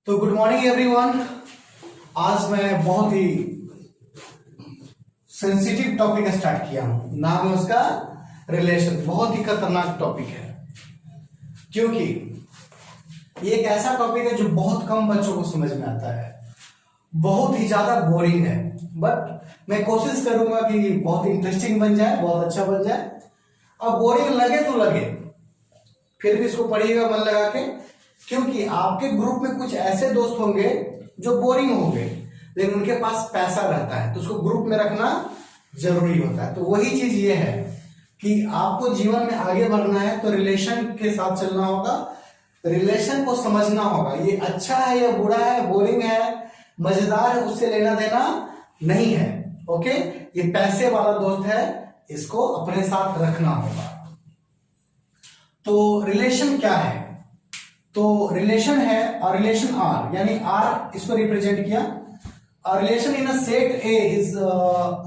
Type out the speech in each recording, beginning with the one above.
तो good morning everyone. आज मैं बहुत ही सेंसिटिव टॉपिक स्टार्ट किया हूं। नाम है उसका रिलेशन। बहुत ही खतरनाक टॉपिक है क्योंकि ये एक ऐसा टॉपिक है जो बहुत कम बच्चों को समझ में आता है, बहुत ही ज्यादा बोरिंग है। बट मैं कोशिश करूंगा कि बहुत इंटरेस्टिंग बन जाए, बहुत अच्छा बन जाए। अब बोरिंग लगे तो लगे, फिर भी इसको पढ़िएगा मन लगा के, क्योंकि आपके ग्रुप में कुछ ऐसे दोस्त होंगे जो बोरिंग होंगे लेकिन उनके पास पैसा रहता है, तो उसको ग्रुप में रखना जरूरी होता है। तो वही चीज ये है कि आपको जीवन में आगे बढ़ना है तो रिलेशन के साथ चलना होगा, रिलेशन को समझना होगा। ये अच्छा है या बुरा है, बोरिंग है, मजेदार है, उससे लेना देना नहीं है। ओके, ये पैसे वाला दोस्त है, इसको अपने साथ रखना होगा। तो रिलेशन क्या है? तो रिलेशन है और रिलेशन आर, यानी आर इसको रिप्रेजेंट किया। और relation in a set A is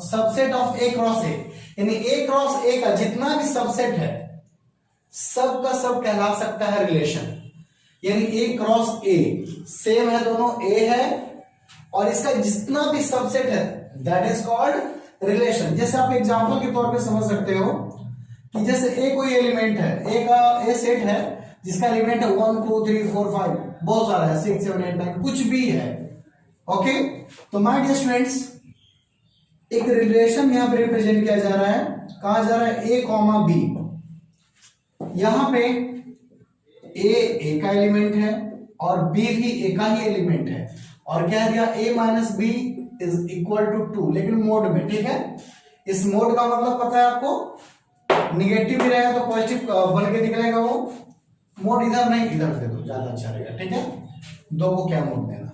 subset of A cross ए, यानी ए क्रॉस ए का जितना भी सबसेट है सब का सब कहला सकता है रिलेशन। यानी ए क्रॉस ए सेम है, दोनों ए है, और इसका जितना भी सबसेट है दैट इज कॉल्ड रिलेशन। जैसे आप एग्जांपल के तौर पे समझ सकते हो कि जैसे ए कोई एलिमेंट है, ए का ए सेट है जिसका एलिमेंट है 1 2 3 4 5, बहुत सारा है, 6 7 8 9, कुछ भी है। ओके, तो माय डियर स्टूडेंट्स, एक रिलेशन यहां पे रिप्रेजेंट किया जा रहा है। कहा जा रहा है ए कॉमा बी। यहां पे ए का एलिमेंट है और बी भी ए का ही एलिमेंट है, और क्या दिया a minus B is equal to 2, लेकिन मोड में। ठीक है, इस मोड का मतलब पता है आपको, निगेटिव भी रहेगा तो पॉजिटिव बन के निकलेगा। वो मोड इधर नहीं, इधर दे दो, ज्यादा अच्छा रहेगा। ठीक है, दो को क्या मोड देना।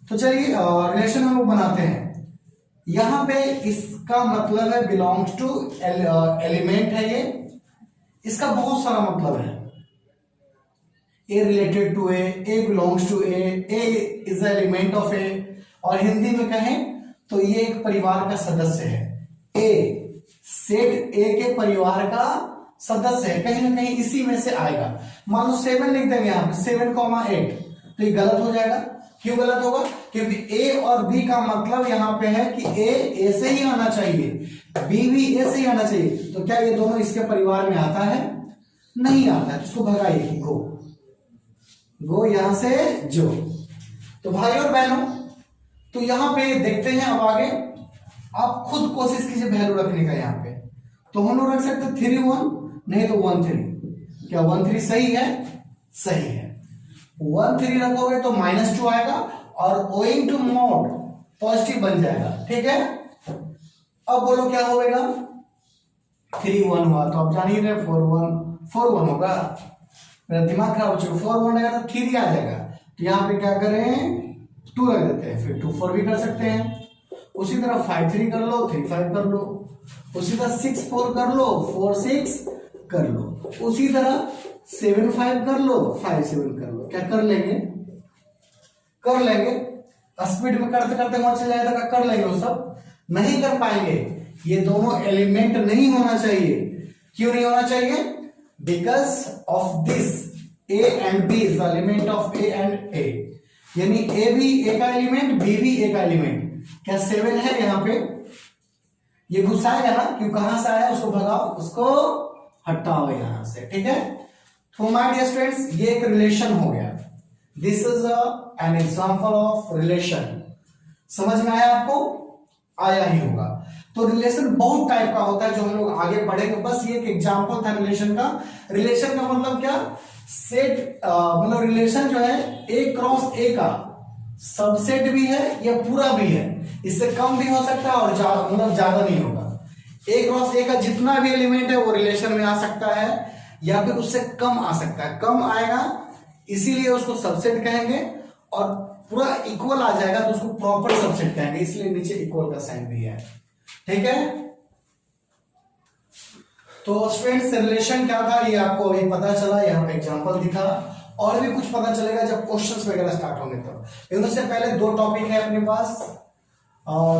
तो चलिए रिलेशन हम लोग बनाते हैं। यहां पे इसका मतलब है बिलोंग्स टू एलिमेंट है ये, इसका बहुत सारा मतलब है। A related to a belongs to a is element of a, और हिंदी में कहें तो ये एक परिवार का सदस्य है। ए सेट ए के परिवार का सदस्य है, कहीं ना कहीं इसी में से आएगा। मान लो 7 लिख देंगे यहां पे 7,8, तो ये गलत हो जाएगा। क्यों गलत होगा? क्योंकि ए और बी का मतलब यहां पे है कि ए से ही आना चाहिए, बी भी ए से ही आना चाहिए। तो क्या ये दोनों इसके परिवार में आता है? नहीं आता है, तो इसको भगाइए। गो यहां से जो। तो भाई और बहनों, तो यहां पे देखते हैं अब आगे। आप खुद कोशिश कीजिए वैल्यू रखने का। यहां पे तो हम लोग रख सकते 3 1, नहीं तो 1 3। क्या 1 3 सही है? सही है। 1 3 रखोगे तो -2 आएगा और ओइंग टू मोड पॉजिटिव बन जाएगा। ठीक है, अब बोलो क्या होगा? 3 1 हुआ, तो आप जान ही रहे 4 1 होगा। मेरा दिमाग खराब हो चुका। 4 1 रहेगा तो 3 आ जाएगा, तो यहां पे क्या करें 2 रख देते हैं, फिर 2 4 भी कर सकते हैं। उसी तरह 5 3 कर लो, 3 5 कर लो, उसी तरह 6 4 कर लो, 4 6 कर लो, उसी तरह 7 5 कर लो, 5 7 कर लो। क्या कर लेंगे? कर लेंगे। स्पीड में करते करते वहां चले जाएगा, कर लेंगे। वो सब नहीं कर पाएंगे। ये दोनों एलिमेंट नहीं होना चाहिए। क्यों नहीं होना चाहिए? Because of this a and b is the element of a and a, यानी ए भी ए का एलिमेंट, बी भी ए का एलिमेंट। क्या 7 है यहां पे? ये घुसाएगा ना, क्यों कहां से आया, उसको भगाओ, उसको हटाओ यहां से। ठीक है, तो माय डियर स्टूडेंट्स, ये एक रिलेशन हो गया। This is an example of relation. समझ में आया आपको? आया ही होगा। तो रिलेशन बहुत टाइप का होता है जो हम लोग आगे पढ़ेंगे। बस ये एक एग्जांपल था रिलेशन का। रिलेशन का मतलब क्या? सेट, मतलब रिलेशन जो है ए क्रॉस ए का सबसेट भी है या पूरा भी है, इससे कम भी हो सकता है और मतलब ज्यादा नहीं होगा। ए क्रॉस ए का जितना भी एलिमेंट है वो रिलेशन में आ सकता है या फिर उससे कम आ सकता है। कम आएगा इसीलिए उसको सबसेट कहेंगे, और पूरा इक्वल आ जाएगा तो उसको प्रॉपर सबसेट कहेंगे, इसलिए नीचे इक्वल का साइन भी है। ठीक है, तो स्टूडेंट्स रिलेशन क्या था ये आपको अभी पता चला, यहाँ पे एग्जांपल दिखा। और भी कुछ पता चलेगा जब क्वेश्चंस वगैरह स्टार्ट होंगे तब। लेकिन उससे पहले 2 टॉपिक है अपने पास,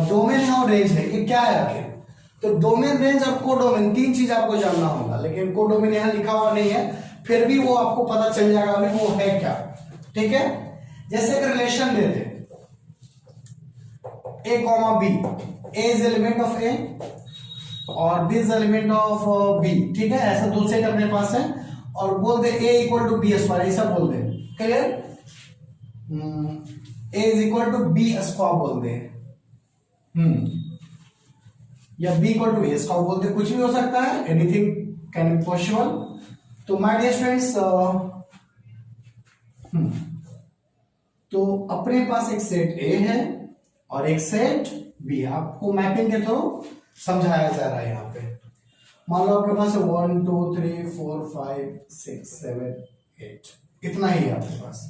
डोमेन है और रेंज है। ये क्या है आखिर? तो डोमेन, रेंज और कोडोमेन, 3 चीज आपको जानना होगा। लेकिन कोडोमेन यहां लिखा हुआ नहीं है, फिर भी वो आपको पता चल जाएगा वो है क्या। ठीक है, जैसे एक रिलेशन ले लें a comma b, a is element of a और b is element of b, ठीक है, ऐसा दो सेट अपने पास है, और बोल दे a equal to b square, ऐसा बोल दे, clear, a is equal to b square बोल दे, या b equal to a square बोल दे, कुछ भी हो सकता है, एनीथिंग कैन बी पॉसिबल। तो माय डियर स्टूडेंट्स, तो अपने पास एक सेट ए है और एक सेट बी है, आपको मैपिंग के थ्रू समझाया जा रहा है। यहाँ पे मान लो आपके पास 1 2 3 4 5 6 7 8 इतना ही है आपके पास,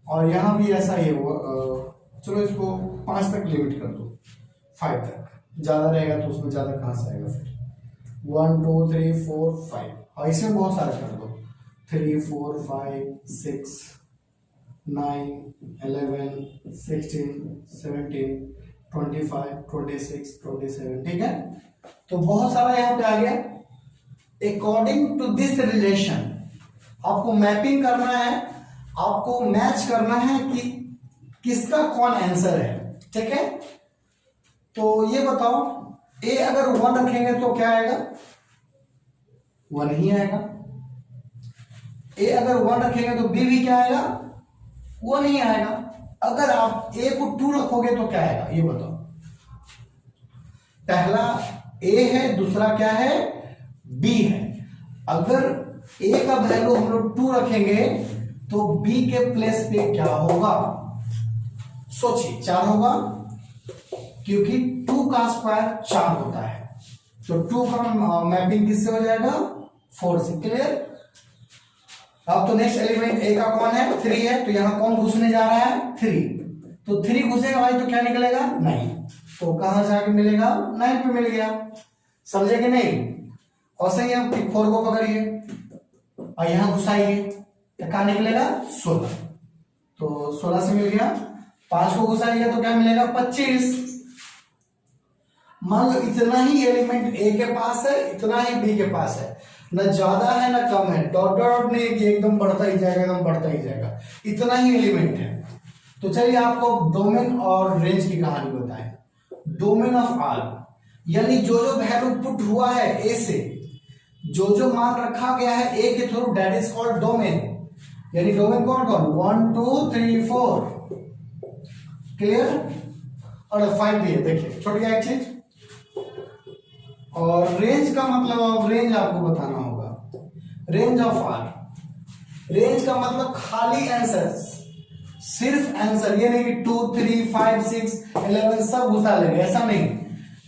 और यहाँ भी ऐसा ही है, चलो इसको 5 तक लिमिट कर दो, 5 तक, ज्यादा रहेगा तो उसमें ज्यादा कहां से आएगा फिर, 1 2 3 4 5, और इसमें बहुत सारे कर दो, 3 4 5 6 9 11 16 17 25 26 27, ठीक है, तो बहुत सारा यहाँ पे आ गया। अकॉर्डिंग टू दिस रिलेशन आपको मैपिंग करना है, आपको मैच करना है कि किसका कौन आंसर है, ठीक है। तो ये बताओ, ए अगर 1 रखेंगे तो क्या आएगा, 1 ही आएगा, ए अगर 1 रखेंगे तो बी भी क्या आएगा, 1 ही आएगा। अगर आप ए को 2 रखोगे तो क्या आएगा, ये बताओ, पहला ए है, दूसरा क्या है, बी है। अगर ए का वैल्यू हम लोग 2 रखेंगे तो बी के प्लेस पे क्या होगा, सोचिए, 4 होगा, क्योंकि 2 का स्क्वायर 4 होता है, तो 2 का मैपिंग किससे हो जाएगा, 4 से, क्लियर। अब तो नेक्स्ट एलिमेंट ए का कौन है, 3 है, तो यहां कौन घुसने जा रहा है, 3, तो 3 घुसेगा भाई तो क्या निकलेगा, 9, तो कहां जाके मिलेगा, 9 पे मिल गया, समझे कि नहीं। और सही आप 4 को पकड़िए और यहां घुसाइए तो क्या निकलेगा, 16, तो 16 से मिल गया, 5 को घुसाइएगा तो क्या मिलेगा, 25। मान लो इतना ही एलिमेंट ए के पास है, इतना ही बी के पास है, न ज्यादा है न कम है, डॉट डॉट नहीं कि एकदम बढ़ता ही जाएगा, एकदम बढ़ता ही जाएगा, इतना ही एलिमेंट है। तो चलिए आपको डोमेन और रेंज की कहानी बताएं। डोमेन ऑफ आर, यानी जो जो वैल्यू पुट हुआ है ए से, जो जो मान रखा गया है ए के through, that is called domain. यानी डोमेन कौन कौन, 1 2 3 4, क्लियर, और 5 भी है, देखिए छोड़ गया एक चीज। और रेंज का मतलब, रेंज आपको बताना होगा, रेंज ऑफ आर, रेंज का मतलब खाली आंसर, सिर्फ आंसर, ये नहीं कि 2 3 5 6 11 सब घुसा लेंगे, ऐसा नहीं।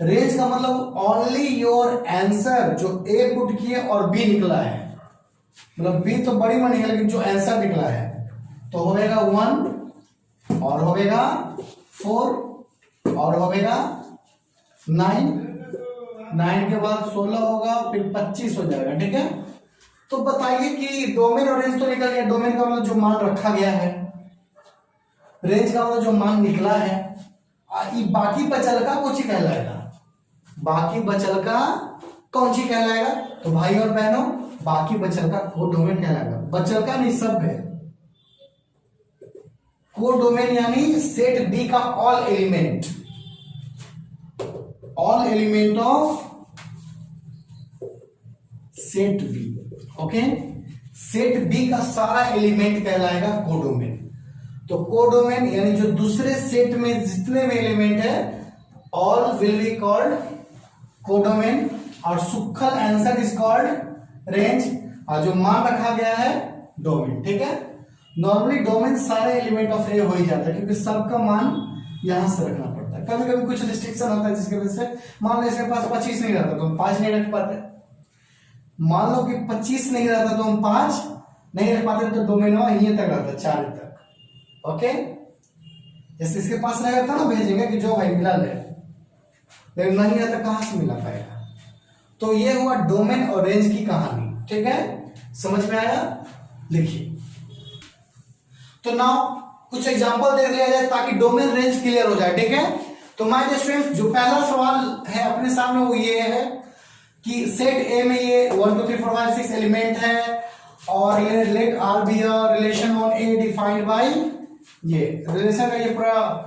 रेंज का मतलब ओनली योर आंसर, जो ए पुट किए और बी निकला है, मतलब बी तो बड़ी मानी है लेकिन जो आंसर निकला है, तो होगा 1 और होगा 4 और होगा 9, 9 के बाद 16 होगा, फिर 25 हो जाएगा, ठीक है। तो बताइए कि डोमेन और रेंज तो निकल गया, डोमेन का मतलब जो मान रखा गया है, रेंज का मतलब जो मान निकला है, बाकी बचल का कुछ ही कहलाएगा, बाकी बचल का कौन सी कहलाएगा, तो भाई और बहनों बाकी बचल का कोडोमेन कहलाएगा, बचल का नहीं सब है, कोडोमेन यानी सेट बी का all element, all element of set B, okay, set B का सारा एलिमेंट कहलाएगा कोडोमेन। तो कोडोमेन यानी जो दूसरे सेट में जितने भी एलिमेंट है, all will be called codomain, और सुखल आंसर इज कॉल्ड रेंज, और जो मान रखा गया है डोमेन, ठीक है। नॉर्मली डोमेन सारे एलिमेंट ऑफ ए हो ही जाता है, क्योंकि सबका मान यहां से रखना पड़ता है। कभी कभी कुछ रिस्ट्रिक्शन होता है जिसकी वजह से, मान लो इसके पास 25 नहीं रहता तो हम 5 नहीं रख पाते, मान लो कि 25 नहीं रहता तो हम 5 नहीं रख पाते, तो डोमेन यहीं तक रहता, 4 तक, ओके। जैसे इसके पास रहेगा था ना, भेजेंगे कि जो भाई मिला ले, लेकिन नहीं रहता कहां से मिला पाएगा। तो ये हुआ डोमेन और रेंज की कहानी, ठीक है, समझ में आया, लिखिए। तो नाउ कुछ एग्जांपल देख लिया जाए ताकि डोमेन रेंज क्लियर हो जाए, ठीक है। तो माय डियर स्टूडेंट्स, जो पहला सवाल है अपने सामने वो ये है कि सेट ए में ये 1 2 3 4 5 6 एलिमेंट है, और let R be a relation on A defined by ये रिलेशन का ये पूरा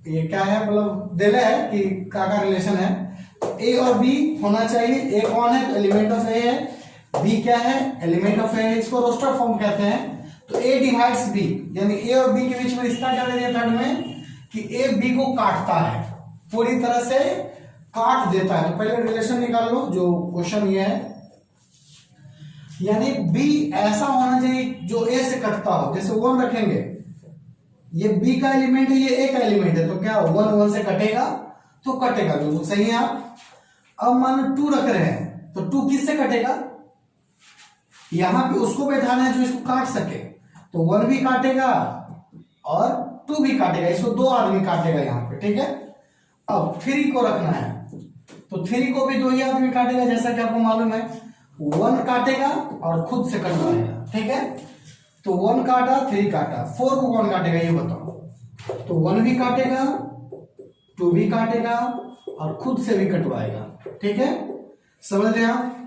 ये क्या है, मतलब दिले है कि क्या का रिलेशन है। ए और बी होना चाहिए। ए कौन है, तो एलिमेंट ऑफ ए है। बी क्या है, एलिमेंट ऑफ ए है। इसको रोस्टर फॉर्म कहते हैं। तो ए डिवाइड्स बी, यानी ए और बी के बीच में रिश्ता क्या दे दिया थर्ड में कि ए बी को काटता है, पूरी तरह से काट देता है। तो पहले रिलेशन निकाल लो, जो क्वेश्चन ये है, यानी बी ऐसा होना चाहिए जो ए से कटता हो। जैसे 1 रखेंगे, ये बी का एलिमेंट है, ये ए का एलिमेंट है, तो क्या 1 1 से कटेगा, तो कटेगा, बिल्कुल सही है आप। अब मान लो 2 रख रहे हैं, तो 2 किससे कटेगा, यहां पे उसको बैठाना है जो इसको काट सके, तो 1 भी काटेगा और 2 भी काटेगा, इसको 2 आदमी काटेगा यहां पे, ठीक है। अब 3 को रखना है, तो 3 को भी 2 ही आदमी काटेगा, जैसा कि आपको मालूम है। 1 काटेगा और खुद से कटवाएगा, ठीक है। तो 1 काटा, 3 काटा, 4 को कौन काटेगा ये बताओ। तो 1 भी काटेगा, 2 भी काटेगा और खुद से भी कटवाएगा, ठीक है। समझ रहे आप।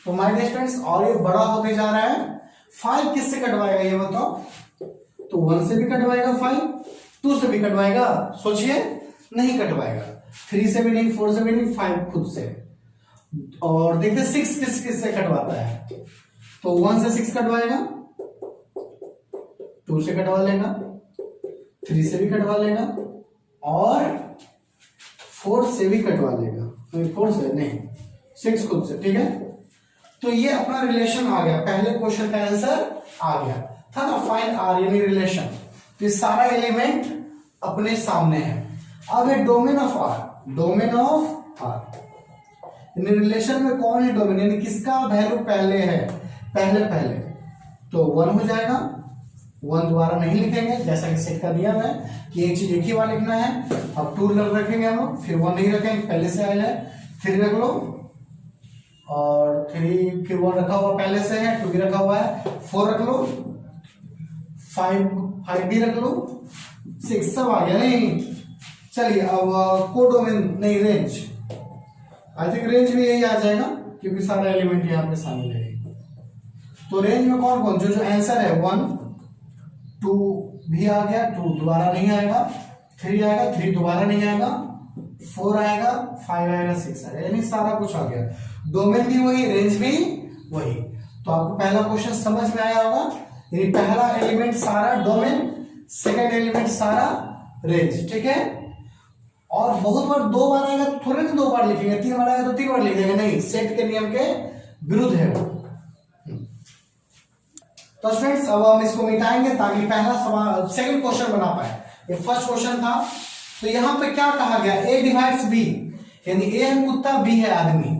तो माय डियर स्टूडेंट्स, और ये बड़ा होते जा रहा है। 5 किससे कटवाएगा ये बताओ। तो 1 से भी कटवाएगा 5, 2 से भी कटवाएगा, सोचिए, नहीं कटवाएगा। 3 से भी नहीं, 4 से भी नहीं, 5 खुद से। और देखते 6 किस से कटवाता है। तो 1 से 6 कटवाएगा, 2 से कटवा लेगा, 3 से भी कटवा लेगा और 4 से भी कटवा लेगा। 4 से नहीं, 6 खुद से, ठीक है। तो ये अपना रिलेशन आ गया, पहले क्वेश्चन का आंसर आ गया था ना, फाइंड आर यानी रिलेशन। तो ये सारा एलिमेंट अपने सामने है। अब है domain of R. Domain of R यानी रिलेशन में कौन है डोमेन, यानी किसका वैल्यू पहले है, पहले तो 1 हो जाएगा। 1 दोबारा नहीं लिखेंगे, जैसा कि सेट का दिया है कि एक चीज एक ही बार लिखना है। अब 2 रखेंगे हम लोग, फिर 1 नहीं रखेंगे, पहले से आया है। 3 रख लो और 3 फिर 1 रखा हुआ पहले से है, 2 भी रखा हुआ है, 4 रख लो, 5 भी रख लो, 6 सब आ गया। नहीं चलिए, अब कोडोमेन नहीं, रेंज, आई थिंक रेंज भी यही आ जाएगा क्योंकि सारा एलिमेंट यहाँ पे शामिल है। तो रेंज में कौन कौन, जो आंसर है 1 2 भी आ गया, 2 दोबारा नहीं आएगा, 3 आएगा, 3 दोबारा नहीं आएगा, 4 आएगा, 5 आएगा, 6 आएगा, यानी सारा कुछ आ गया। डोमेन भी वही, रेंज भी वही। तो आपको पहला क्वेश्चन समझ में आया होगा, यानी पहला एलिमेंट सारा डोमेन, सेकंड एलिमेंट सारा रेंज, ठीक है। और बहुत बार 2 बार आएगा तो थोड़े ना 2 बार लिखेंगे, 3 बार आएगा तो 3 बार लिख देंगे, नहीं, सेट के नियम के विरुद्ध है वो। तो स्टूडेंट्स, अब हम इसको मिटाएंगे ताकि पहला सवाल सेकंड क्वेश्चन बना पाए। ये फर्स्ट क्वेश्चन था। तो यहां पे क्या कहा गया, ए डिवाइड्स बी, यानी ए है कुत्ता, बी है आदमी,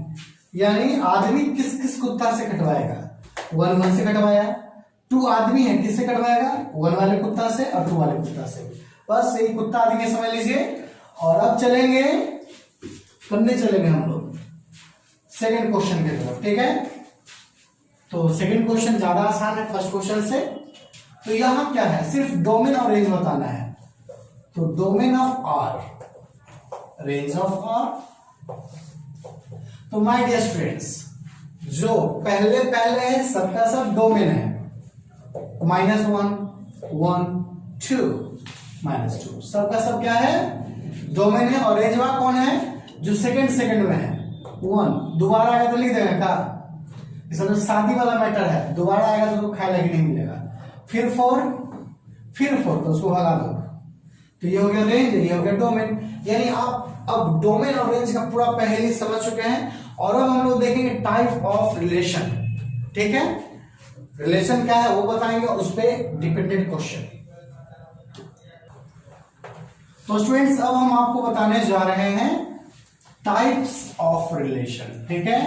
यानी आदमी किस किस कुत्ता से कटवाएगा। 1 से कटवाया, 2 आदमी है, किससे कटवाएगा, 1 वाले कुत्ता से और 2 वाले कुत्ता से। बस यही कुत्ता आदमी समझ लीजिए। और अब चलेंगे हम लोग सेकंड क्वेश्चन की तरफ, ठीक है। तो सेकंड क्वेश्चन ज्यादा आसान है फर्स्ट क्वेश्चन से। तो यहां क्या है, सिर्फ डोमेन और रेंज बताना है। तो domain of R, range of R. तो माय डियर स्टूडेंट्स, जो पहले है सबका सब डोमेन है, -1 1 2 -2 सबका सब क्या है, डोमेन है। और रेंज वाला कौन है, जो सेकंड में है, 1 दोबारा आएगा तो लिख देगा का, इसमें तो शादी वाला मैटर है, दोबारा आएगा तो खाए लगे नहीं मिलेगा। फिर 4 तो उसको भगा दो। तो ये हो गया रेंज, ये हो गया डोमेन। यानी आप अब डोमेन और रेंज का पूरा पहले समझ चुके हैं। और अब हम लोग देखेंगे टाइप ऑफ रिलेशन, ठीक है। रिलेशन क्या है वो बताएंगे और उस पर डिपेंडेंट क्वेश्चन। तो स्टूडेंट्स, अब हम आपको बताने जा रहे हैं टाइप्स ऑफ रिलेशन, ठीक है।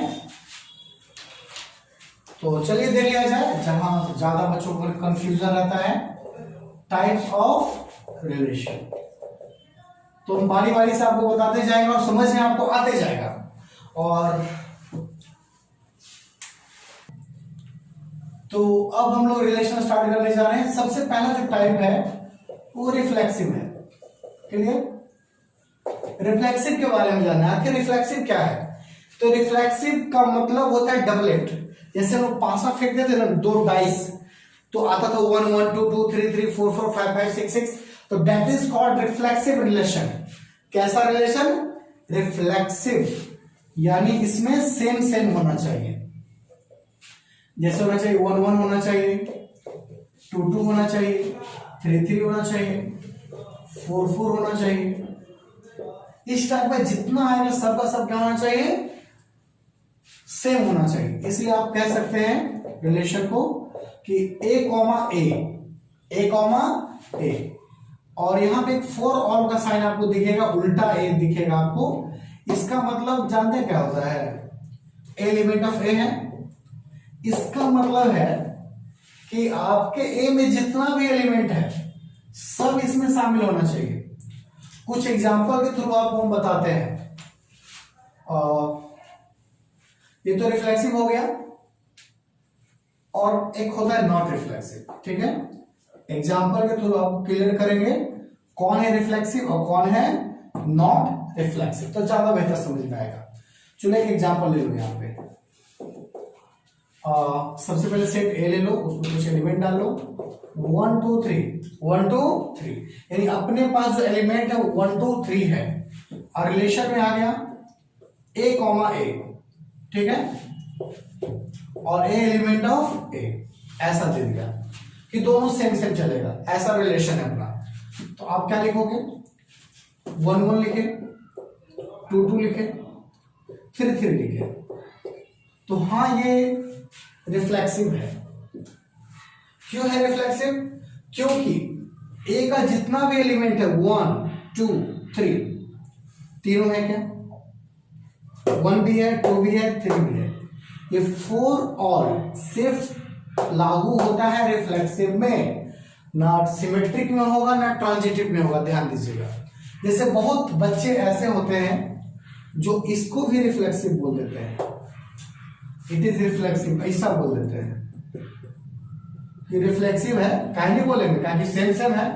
तो चलिए देख लिया जाए, जहां ज्यादा बच्चों को कंफ्यूजन रहता है, टाइप्स ऑफ रिलेशन। तो हम बारी बारी से आपको बताते जाएंगे और समझ में आपको आते जाएगा। और तो अब हम लोग रिलेशन स्टार्ट करने जा रहे हैं। सबसे पहला जो टाइप है वो रिफ्लेक्सिव है, क्लियर। रिफ्लेक्सिव के बारे में जानना है, आखिर रिफ्लेक्सिव क्या है। तो रिफ्लेक्सिव का मतलब होता है डबलेट। जैसे हम लोग पासा फेंक देते ना, 2 डाइस, तो आता था 1 1 2 2 3 3 4 4 5 5 6 6, तो that is called reflexive relation. कैसा रिलेशन? रिफ्लेक्सिव, यानी इसमें सेम सेम होना चाहिए। जैसे होना चाहिए 1 1 होना चाहिए, 2 2 होना चाहिए, 3 3 होना चाहिए, 4 4 होना चाहिए। इस टाइप में जितना आएगा सबका सब क्या होना चाहिए? सेम होना चाहिए। इसलिए आप कह सकते हैं रिलेशन को कि ए कॉमा ए, और यहां पे एक फॉर ऑल का साइन आपको दिखेगा, उल्टा ए दिखेगा आपको। इसका मतलब जानते हैं क्या होता है? ए एलिमेंट ऑफ ए है। इसका मतलब है कि आपके ए में जितना भी एलिमेंट है सब इसमें शामिल होना चाहिए। कुछ एग्जांपल के थ्रू आपको हम बताते हैं। ये तो रिफ्लेक्सिव हो गया, और एक होता है नॉट रिफ्लेक्सिव। ठीक है, एग्जांपल के थ्रू आप क्लियर करेंगे कौन है रिफ्लेक्सिव और कौन है नॉट रिफ्लेक्सिव, तो ज्यादा बेहतर समझ में आएगा। चलो एक एग्जांपल ले लो यहाँ पे। सबसे पहले सेट ए ले लो, उसमें कुछ एलिमेंट डाल लो, 1 2 3 1 2 3, यानी अपने पास जो एलिमेंट है 1 2 3 है, और रिलेशन में आ गया ए कॉमा ए। ठीक है, और ए एलिमेंट ऑफ ए, ऐसा दे दिया कि दोनों सेम सेम चलेगा, ऐसा रिलेशन है अपना। तो आप क्या लिखोगे? 1 1 लिखे, 2 2 लिखे, 3 3 लिखे। तो हाँ, ये रिफ्लेक्सिव है। क्यों है रिफ्लेक्सिव? क्योंकि ए का जितना भी एलिमेंट है 1 2 3 तीनों है क्या? 1 भी है, 2 भी है, 3 भी है। ये फॉर ऑल सिर्फ लागू होता है रिफ्लेक्सिव में, ना सिमेट्रिक में होगा ना ट्रांजिटिव में होगा। ध्यान दीजिएगा। जैसे बहुत बच्चे ऐसे होते हैं जो इसको भी रिफ्लेक्सिव बोल देते हैं, इट इज रिफ्लेक्सिव, ऐसा बोल देते हैं कि रिफ्लेक्सिव है। काहे नहीं बोलेंगे? क्योंकि सेम सेम है,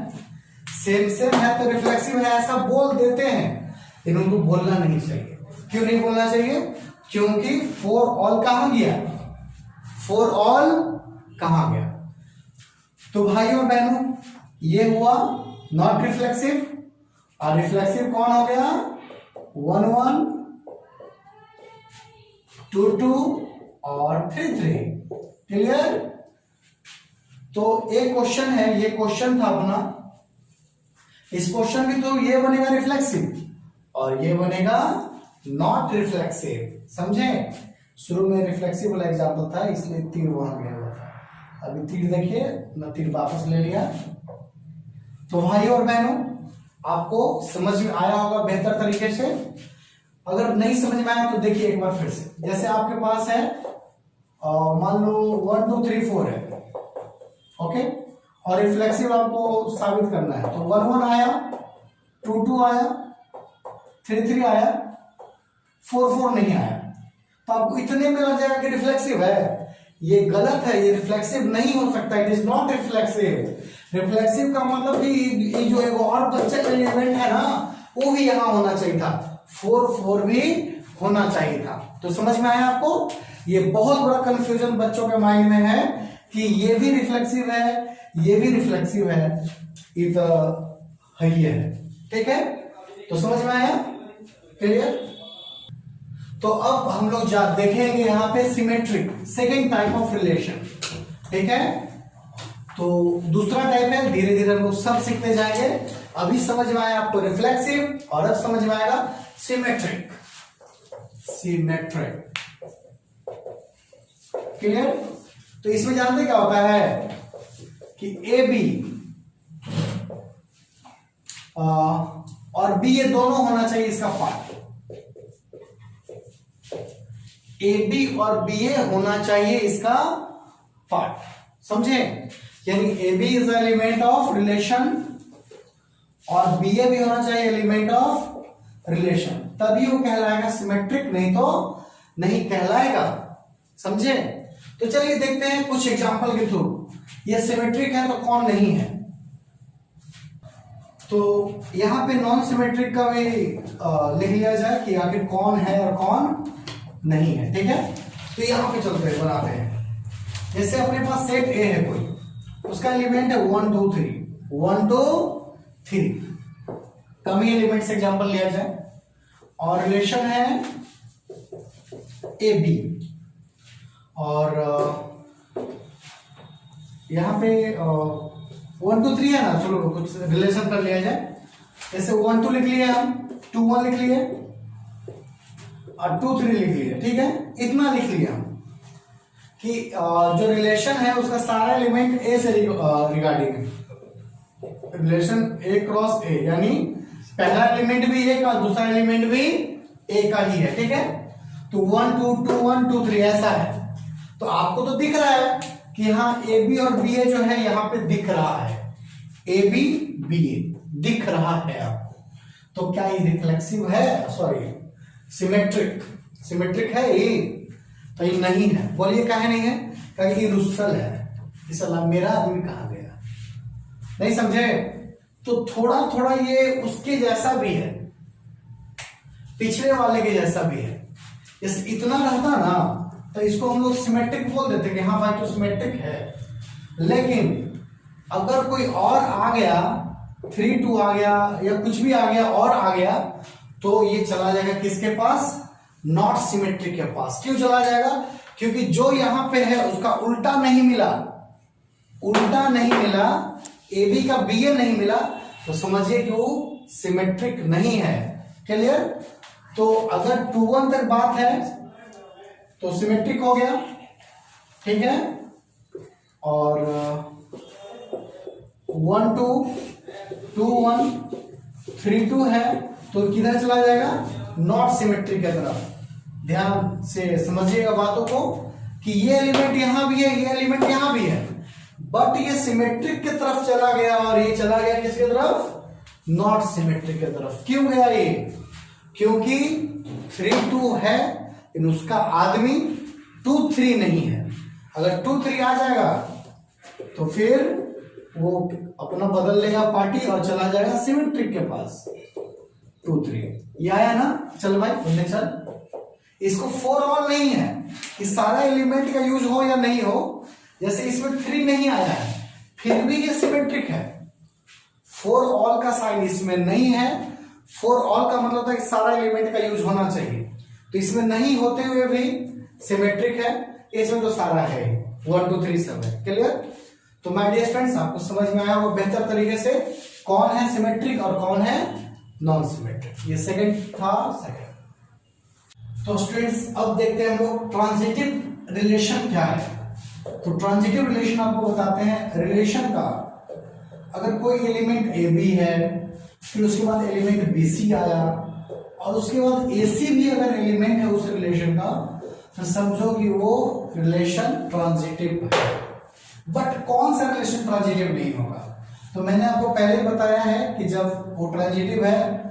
सेम सेम है तो रिफ्लेक्सिव है, ऐसा बोल देते हैं, लेकिन उनको बोलना नहीं चाहिए। क्यों नहीं बोलना चाहिए? क्योंकि फॉर ऑल कहां गया? फॉर ऑल कहां गया? तो भाइयों और बहनों, ये हुआ नॉट रिफ्लेक्सिव, और रिफ्लेक्सिव कौन हो गया? 1 1 2 2 और 3 3। क्लियर? तो एक क्वेश्चन है, ये क्वेश्चन था अपना, इस क्वेश्चन की तो ये बनेगा रिफ्लेक्सिव और ये बनेगा नॉट रिफ्लेक्सिव। समझे? शुरू में रिफ्लेक्सिव वाला एग्जांपल था, इसलिए तीर वहां गया हुआ था। अभी तीर देखिए, मैं तीर वापस ले लिया। तो भाइयों और बहनों, आपको समझ में आया होगा बेहतर तरीके से। अगर नहीं समझ में आया तो देखिए एक बार फिर से। जैसे आपके पास है, मान लो 1 2 3 4 है, ओके, और रिफ्लेक्सिव आपको साबित करना है। तो 1 1 आया, 2 2 आया, 3 3 आया, 4 4 नहीं आया, तो आपको इतने में लग जाएगा कि रिफ्लेक्सिव है। ये गलत है, ये रिफ्लेक्सिव नहीं हो सकता, it is not reflexive. Reflexive का मतलब कि ये जो एक और बच्चा एलिमेंट है ना, वो भी यहां होना चाहिए था, 4 4 भी होना चाहिए था। तो समझ में आया आपको? ये बहुत बड़ा कंफ्यूजन बच्चों के माइंड में है कि ये भी रिफ्लेक्सिव है, ये भी रिफ्लेक्सिव है, ये तो है ही है। ठीक है, तो समझ में आया? क्लियर? तो अब हम लोग देखेंगे यहां पे symmetric, second type of relation. ठीक है, तो दूसरा टाइप है, धीरे धीरे हम लोग सब सीखते जाएंगे। अभी समझ में आया आपको रिफ्लेक्सिव, और अब समझ में आएगा सिमेट्रिक। Symmetric clear? तो इसमें जानते क्या होता है कि ए बी और बी, ये दोनों होना चाहिए इसका पार्ट। ए बी और बी ए होना चाहिए इसका पार्ट। समझे? यानी A B is element of relation और बी ए भी होना चाहिए एलिमेंट ऑफ रिलेशन, तभी वो कहलाएगा सिमेट्रिक, नहीं तो नहीं कहलाएगा। समझे? तो चलिए देखते हैं कुछ एग्जांपल के थ्रू, ये सिमेट्रिक है तो कौन नहीं है। तो यहां पे नॉन सिमेट्रिक का भी लिख लिया जाए कि आखिर कौन है और कौन नहीं है। ठीक है, तो यहां पे चलते हैं, बनाते हैं। जैसे अपने पास सेट ए है कोई, उसका एलिमेंट है 1 2 3, 1 2 3, कम ही एलिमेंट से एग्जांपल लिया जाए। और रिलेशन है ए बी, और यहां पे 1 2 3 है ना, चलो कुछ रिलेशन कर लिया जाए। जैसे 1 2 लिख लिया हम, 2 1 लिख लिए और 2 3 लिख लिए, ठीक है। इतना लिख लिया हम कि जो रिलेशन है उसका सारा एलिमेंट ए से रिगार्डिंग है। रिलेशन ए क्रॉस ए, यानी पहला एलिमेंट भी ए का, दूसरा एलिमेंट भी ए का ही है, ठीक है। तो 1 2 2 1 2 3 ऐसा है। तो आपको तो दिख रहा है कि हाँ ए बी और बी ए जो है यहां पे दिख रहा है, ए बी बी ए दिख रहा है आपको। तो क्या ये रिफ्लेक्सिव है, सॉरी सिमेट्रिक, सिमेट्रिक है ये? तो ये नहीं है। बोलिए काहे नहीं है? क्योंकि ये रुस्सल है। इस मेरा आदमी कहा गया, नहीं समझे? तो थोड़ा थोड़ा ये उसके जैसा भी है, पिछले वाले के जैसा भी है। जैसे इतना रहता ना तो इसको हम लोग सिमेट्रिक बोल देते कि हाँ भाई तो सिमेट्रिक है। लेकिन अगर कोई और आ गया, 3 2 आ गया या कुछ भी आ गया और आ गया, तो ये चला जाएगा किसके पास? नॉट सिमेट्रिक के पास। क्यों चला जाएगा? क्योंकि जो यहां पे है उसका उल्टा नहीं मिला, उल्टा नहीं मिला, ए बी का बी ए नहीं मिला, तो समझिए कि वो सिमेट्रिक नहीं है। क्लियर? तो अगर 2 1 तक बात है तो सिमेट्रिक हो गया, ठीक है। और 1 2 2 1 3 2 है तो किधर चला जाएगा? नॉट सिमेट्रिक की तरफ। ध्यान से समझिएगा बातों को कि ये एलिमेंट यहां भी है, ये एलिमेंट यहां भी है, बट ये सिमेट्रिक की तरफ चला गया और ये चला गया किसकी तरफ? नॉट सिमेट्रिक की तरफ। क्यों गया ये? क्योंकि 3 2 है लेकिन उसका आदमी 2 3 नहीं है। अगर 2 3 आ जाएगा तो फिर वो अपना बदल लेगा पार्टी और चला जाएगा सिमेट्रिक के पास। 2 3 ये आया ना? चल भाई बोलने चल। इसको 4 ऑल नहीं है कि सारा एलिमेंट का यूज हो या नहीं हो। जैसे इसमें 3 नहीं आया है फिर भी ये सिमेट्रिक है। 4 ऑल का साइन इसमें नहीं है। 4 ऑल का मतलब है कि सारा एलिमेंट का यूज होना चाहिए, तो इसमें नहीं होते हुए भी सिमेट्रिक है। इसमें तो सारा है 1 2 3 सब है। क्लियर? तो माय डियर स्टूडेंट्स, आपको समझ में आया वो बेहतर तरीके से कौन है सिमेट्रिक और कौन है नॉन सिमेट्रिक। ये सेकंड था। सेकंड तो स्टूडेंट्स अब देखते हैं हम लोग ट्रांजिटिव रिलेशन क्या है। तो ट्रांजिटिव रिलेशन आपको बताते हैं, रिलेशन का अगर कोई एलिमेंट ए बी है, फिर उसके बाद एलिमेंट बी सी आया और उसके बाद ए सी भी अगर एलिमेंट है उस रिलेशन का, तो समझो कि वो रिलेशन ट्रांजिटिव है। बट कौन सा रिलेशन ट्रांजिटिव नहीं होगा? तो मैंने आपको पहले बताया है कि जब वो ट्रांजिटिव है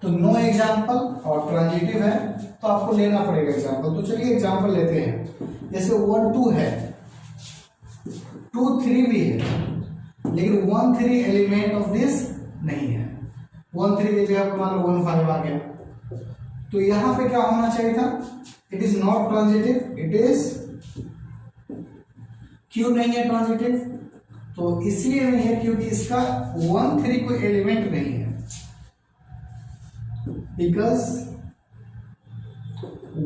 तो नो एग्जाम्पल, और ट्रांजिटिव है तो आपको लेना पड़ेगा एग्जाम्पल। तो चलिए एग्जाम्पल लेते हैं। जैसे 1 2 है, 2 3 भी है, लेकिन 1 3 एलिमेंट ऑफ दिस नहीं है। 1 3 की जगह पर मान लो 1 5 आ गया, तो यहां पे क्या होना चाहिए था? It is not transitive, it is, क्यों नहीं है ट्रांजिटिव? तो इसलिए नहीं है क्योंकि इसका 1 3 कोई एलिमेंट नहीं है, because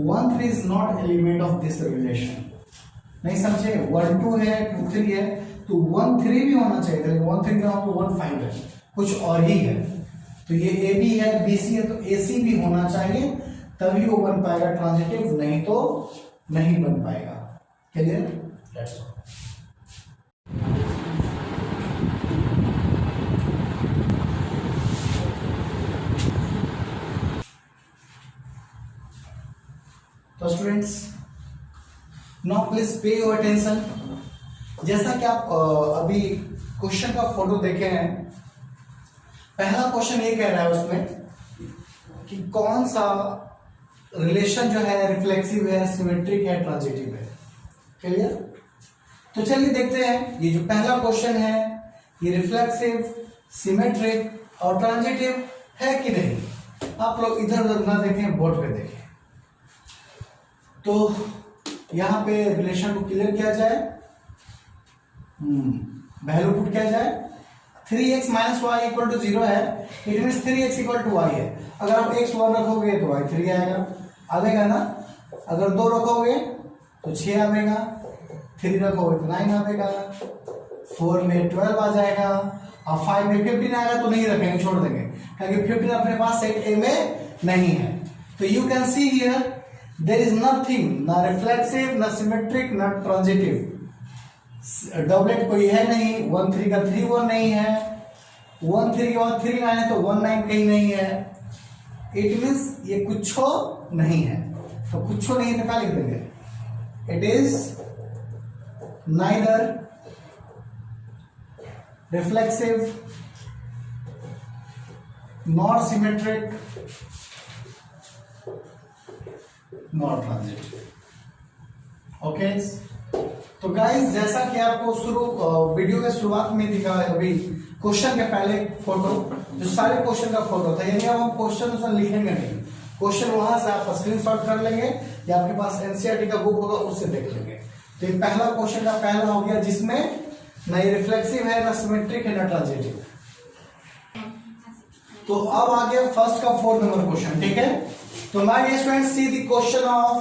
1 3 is not element of this relation. नहीं समझे? 1 2 है, 2 3 है, तो 1 3 भी होना चाहिए था। 1 3 का 1 5 है, कुछ और ही है। तो ये ए बी है, बी सी है, तो ए सी भी होना चाहिए, तभी वो बन पाएगा ट्रांजिटिव, नहीं तो नहीं बन पाएगा। क्लियर? That's all. तो students now please pay your attention. जैसा कि आप अभी क्वेश्चन का फोटो देखे हैं, पहला क्वेश्चन ये कह रहा है उसमें कि कौन सा रिलेशन जो है रिफ्लेक्सिव है, सिमेट्रिक है, ट्रांजिटिव है। क्लियर? तो चलिए देखते हैं ये जो पहला क्वेश्चन है ये रिफ्लेक्सिव, सिमेट्रिक और ट्रांजिटिव है कि नहीं। आप लोग इधर उधर ना देखें, बोर्ड पे देखें। तो यहां पे रिलेशन को क्लियर किया जाए। वैल्यू पुट किया जाए, 3x minus Y equal to 0 है, it mean 3x equal to Y है। अगर आप x 1 रखोगे तो y 3 आवेगा ना, अगर 2 रखोगे तो 6 आवेगा, 3 रखोगे तो 9 आवेगा, 4 में 12 आ जाएगा, और 5 में 15 आएगा तो नहीं रखेंगे, छोड़ देंगे, क्योंकि 15 अपने पास सेट ए में नहीं है। तो you can see here there is nothing, ना रिफ्लेक्सिव, ना सिमेट्रिक, ना ट्रांजिटिव। डबलेट कोई है नहीं, 1 3 का 3 1 नहीं है, 1 3 के बाद 3 9 है तो 1 9 कहीं नहीं है, इट मीन्स ये कुछ नहीं है। तो कुछ नहीं तो क्या लिख देंगे, it is neither reflexive nor symmetric not transitive. Okay, तो गाइस जैसा कि आपको वीडियो के शुरुआत में दिखा है, अभी क्वेश्चन के पहले फोटो जो सारे क्वेश्चन का फोटो था, यानी अब हम क्वेश्चन उसमें लिखेंगे नहीं, क्वेश्चन वहां से आप स्क्रीनशॉट कर लेंगे या आपके पास एनसीईआरटी का बुक होगा उससे देख लेंगे। तो ये पहला क्वेश्चन का पहला हो गया जिसमें ना ये रिफ्लेक्सिव है, ना सिमेट्रिक है, ना ट्रांजिटिव। तो अब आ गया फर्स्ट का 4 नंबर क्वेश्चन, ठीक है। तो my dear students see the question of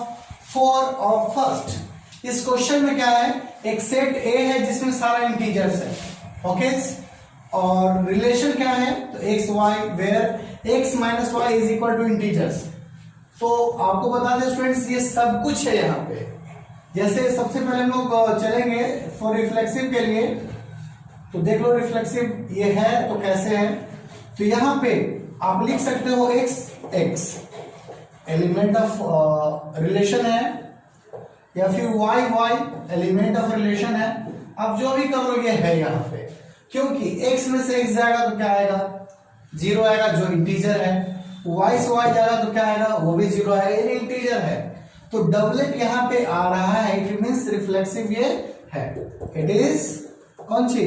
4 of first. इस क्वेश्चन में क्या है, एक सेट ए है जिसमें सारा इंटीजर्स है, ओके, और रिलेशन क्या है, तो X Y where X minus Y is equal to integers. तो आपको बता दें स्टूडेंट्स ये सब कुछ है यहाँ पे। जैसे सबसे पहले हम लोग चलेंगे फॉर रिफ्लेक्सिव के लिए, तो देख लो रिफ्लेक्सिव ये है तो कैसे है। तो यहाँ पे आप लिख सकते हो X X element of relation है, या फिर Y Y element of relation है। अब जो भी कर लो ये है यहाँ पे, क्योंकि x में से x जाएगा तो क्या आएगा, 0 आएगा जो इंटीजर है, y से y जाएगा तो क्या आएगा, वो भी 0 आएगा, ये इंटीजर है। तो डबलेट यहाँ पे आ रहा है, इट मींस रिफ्लेक्सिव ये है, इट इज कौन सी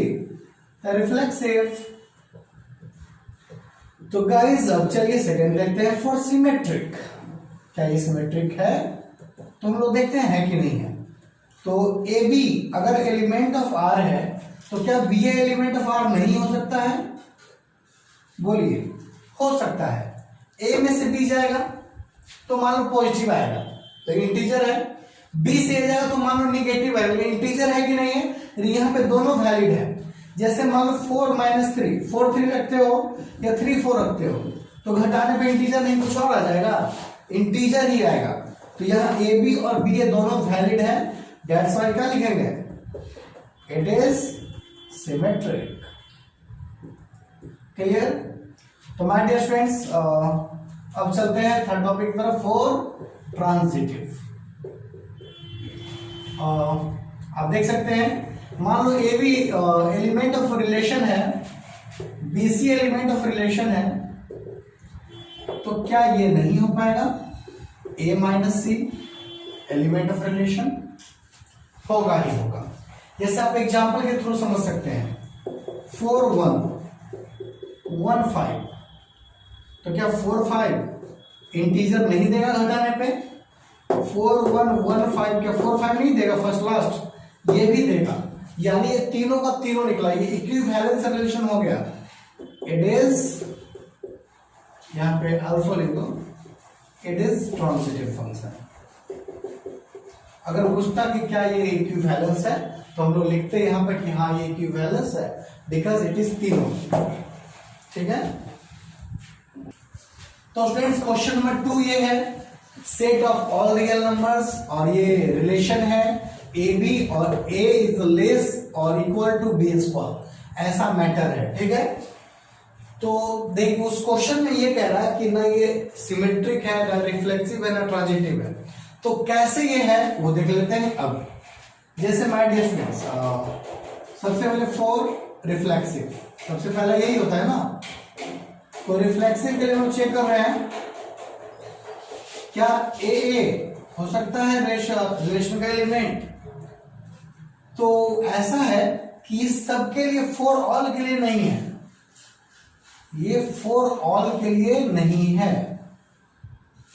रिफ्लेक्सिव। तो गाइस अब चलिए सेकंड देखते हैं फॉर सिमेट्रिक। क्या ये सिमेट्रिक है, तो हम लोग देखते हैं कि नहीं है। तो ए बी अगर एलिमेंट ऑफ आर है तो क्या B A element of R नहीं हो सकता है, बोलिए, हो सकता है। ए में से बी जाएगा तो मान लो पॉजिटिव आएगा तो इंटीजर है, बी से ए जाएगा तो मान लो निगेटिव आएगा, इंटीजर है कि नहीं है। यहाँ पे दोनों वैलिड है। जैसे मान लो 4 माइनस 3, 4 3 रखते हो या 3 4 रखते हो तो घटाने पे इंटीजर नहीं कुछ और आ जाएगा, इंटीजर ही आएगा। तो यहाँ ए बी और बी ए दोनों वैलिड है, दैट्स व्हाई क्या लिखेंगे, इट इज सिमेट्रिक। क्लियर। तो माय डियर स्टूडेंट्स अब चलते हैं थर्ड टॉपिक की तरफ, फॉर ट्रांजिटिव। आप देख सकते हैं, मान लो a B element of relation है, b C element of relation है, तो क्या ये नहीं हो पाएगा, a minus c element of relation होगा ही होगा। जैसे आप एग्जांपल के थ्रू समझ सकते हैं, 4 1 1 5, तो क्या 4 5 इंटीजर नहीं देगा घटाने पे, 4 1 1 5 क्या 4 5 नहीं देगा, फर्स्ट लास्ट ये भी देगा, यानी ये तीनों का तीनों निकला, ये इक्विवेलेंस रिलेशन हो गया। इट इज, यहां पे अल्फा लिख दो, इट इज ट्रांजिटिव फंक्शन। अगर पूछता कि क्या ये इक्विवेलेंस है तो हम लोग लिखते हैं यहां पर कि हाँ ये इक्विवेलेंस है, बिकॉज इट इज तीनों, ठीक है। तो स्टूडेंट्स क्वेश्चन नंबर 2 ये है, set of all real numbers, और ये रिलेशन है ए बी और ए इज लेस और इक्वल टू बी स्क्वायर, ऐसा मैटर है, ठीक है। तो देख उस क्वेश्चन में ये कह रहा है कि ना ये सिमेट्रिक है, ना रिफ्लेक्सिव है, ना ट्रांजिटिव है। तो कैसे ये है वो देख लेते हैं अब। जैसे माय डियर स्टूडेंट्स सबसे पहले फॉर रिफ्लेक्सिव, सबसे पहले यही होता है ना। तो रिफ्लेक्सिव के लिए हम चेक कर रहे हैं क्या ए हो सकता है रिलेशन का एलिमेंट। तो ऐसा है कि इस सबके लिए फॉर ऑल के लिए नहीं है, ये फॉर ऑल के लिए नहीं है।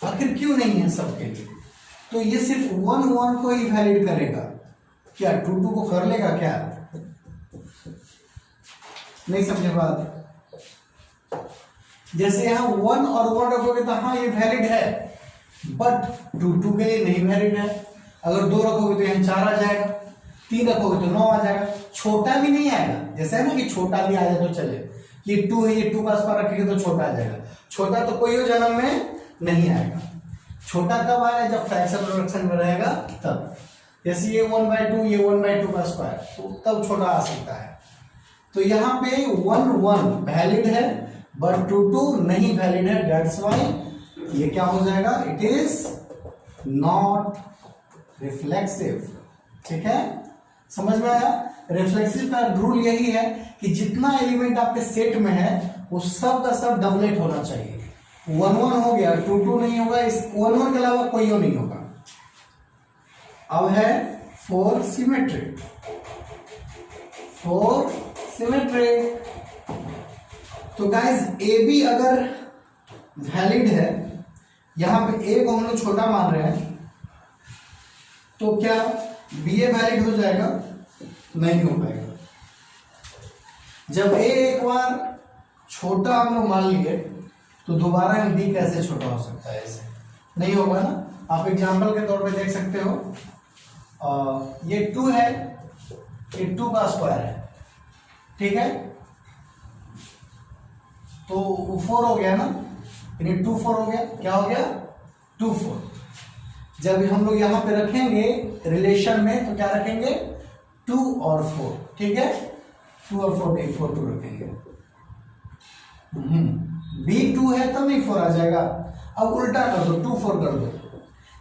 आखिर क्यों नहीं है सबके लिए, तो ये सिर्फ 1 1 को ही वैलिड करेगा, क्या 2 2 को कर लेगा क्या, नहीं समझे बात? जैसे यहाँ 1 और 1 रखोगे तो हाँ ये वैलिड है, बट 2 2 के लिए नहीं वैलिड है। अगर 2 रखोगे तो यहाँ 4 आ जाएगा, 3 रखोगे तो 9 आ जाएगा, छोटा भी नहीं आएगा। जैसे है ना कि छोटा भी आ जाए तो चले, ये 2 है, ये 2 का स्क्वायर रखेंगे तो छोटा आ जाएगा। छोटा तो कोई जन्म में नहीं आएगा। छोटा कब आएगा? जब फ्रैक्शन फ्रैक्शन में रहेगा तब। जैसे ये 1/2, ये 1/2 का स्क्वायर, तो तब छोटा आ सकता है। तो यहाँ पे 1 1 वैलिड है, बट 2 2 नहीं वैलिड है। दैट्स व्हाई ये क्या हो जाएगा? It is not reflexive. ठीक है, समझ में आया? रिफ्लेक्सिव का रूल यही है कि जितना एलिमेंट आपके सेट में है वो सब का सब डबलेट होना चाहिए। 1 1 हो गया, 2 2 नहीं होगा, इस 1 1 के अलावा कोई और नहीं होगा। अब है 4 सिमेट्रिक। 4 सिमेट्रिक। तो गाइस ए बी अगर वैलिड है, यहां पे ए को हम लोग छोटा मान रहे हैं, तो क्या बी ए वैलिड हो जाएगा? नहीं हो पाएगा। जब ए एक बार छोटा हम लोग मान लिए तो दोबारा हम बी कैसे छोटा हो सकता है? ऐसे नहीं होगा ना। आप एग्जांपल के तौर पे देख सकते हो, ये 2 है, ये 2 का स्क्वायर है, ठीक है, तो 4 हो गया ना, यानी 2 4 हो गया। क्या हो गया? 2 4। जब हम लोग यहां पे रखेंगे रिलेशन में तो क्या रखेंगे? 2 और 4, ठीक है, 2 और 4 नहीं, 4 2 रखेंगे। बी 2 है तब नहीं 4 आ जाएगा। अब उल्टा कर दो, 2 4 कर दो,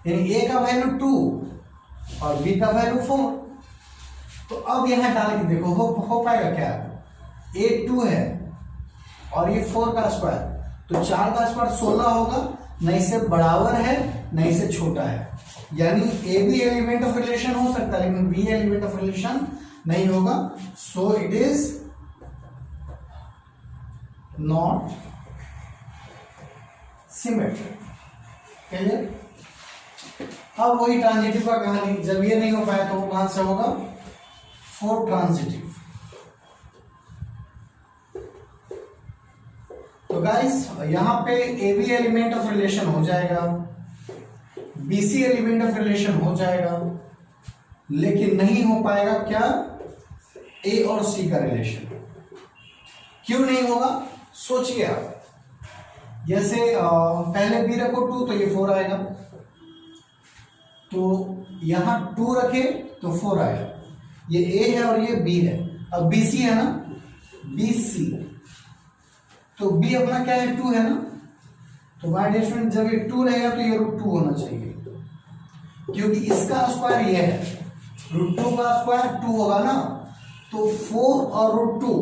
यानी ए का वैल्यू 2 और बी का वैल्यू 4। तो अब यहां डाल के देखो हो पाएगा क्या? ए 2 है और ये 4 का स्क्वायर, तो 4 का स्क्वायर 16 होगा, न इससे बराबर है न इससे छोटा है। यानी A B element of relation हो सकता है लेकिन बी एलिमेंट ऑफ रिलेशन नहीं होगा। So it is not symmetric. Clear? अब वही ट्रांजिटिव का कहानी, जब ये नहीं हो पाया तो वो कहां से होगा? 4 ट्रांजिटिव। तो गाइस यहां पे A B element of relation हो जाएगा, बीसी एलिमेंट ऑफ रिलेशन हो जाएगा, लेकिन नहीं हो पाएगा क्या? ए और सी का रिलेशन। क्यों नहीं होगा? सोचिए आप, जैसे पहले बी रखो 2 तो ये 4 आएगा, तो यहां 2 रखे तो 4 आएगा। ये ए है और ये बी है। अब बी सी है ना, बी सी, तो बी अपना क्या है? 2 है ना। तो बाय डेफिनेशन जब ये 2 रहेगा तो ये √2 होना चाहिए, क्योंकि इसका स्क्वायर ये है, √2 का स्क्वायर 2 होगा ना। तो 4 और √2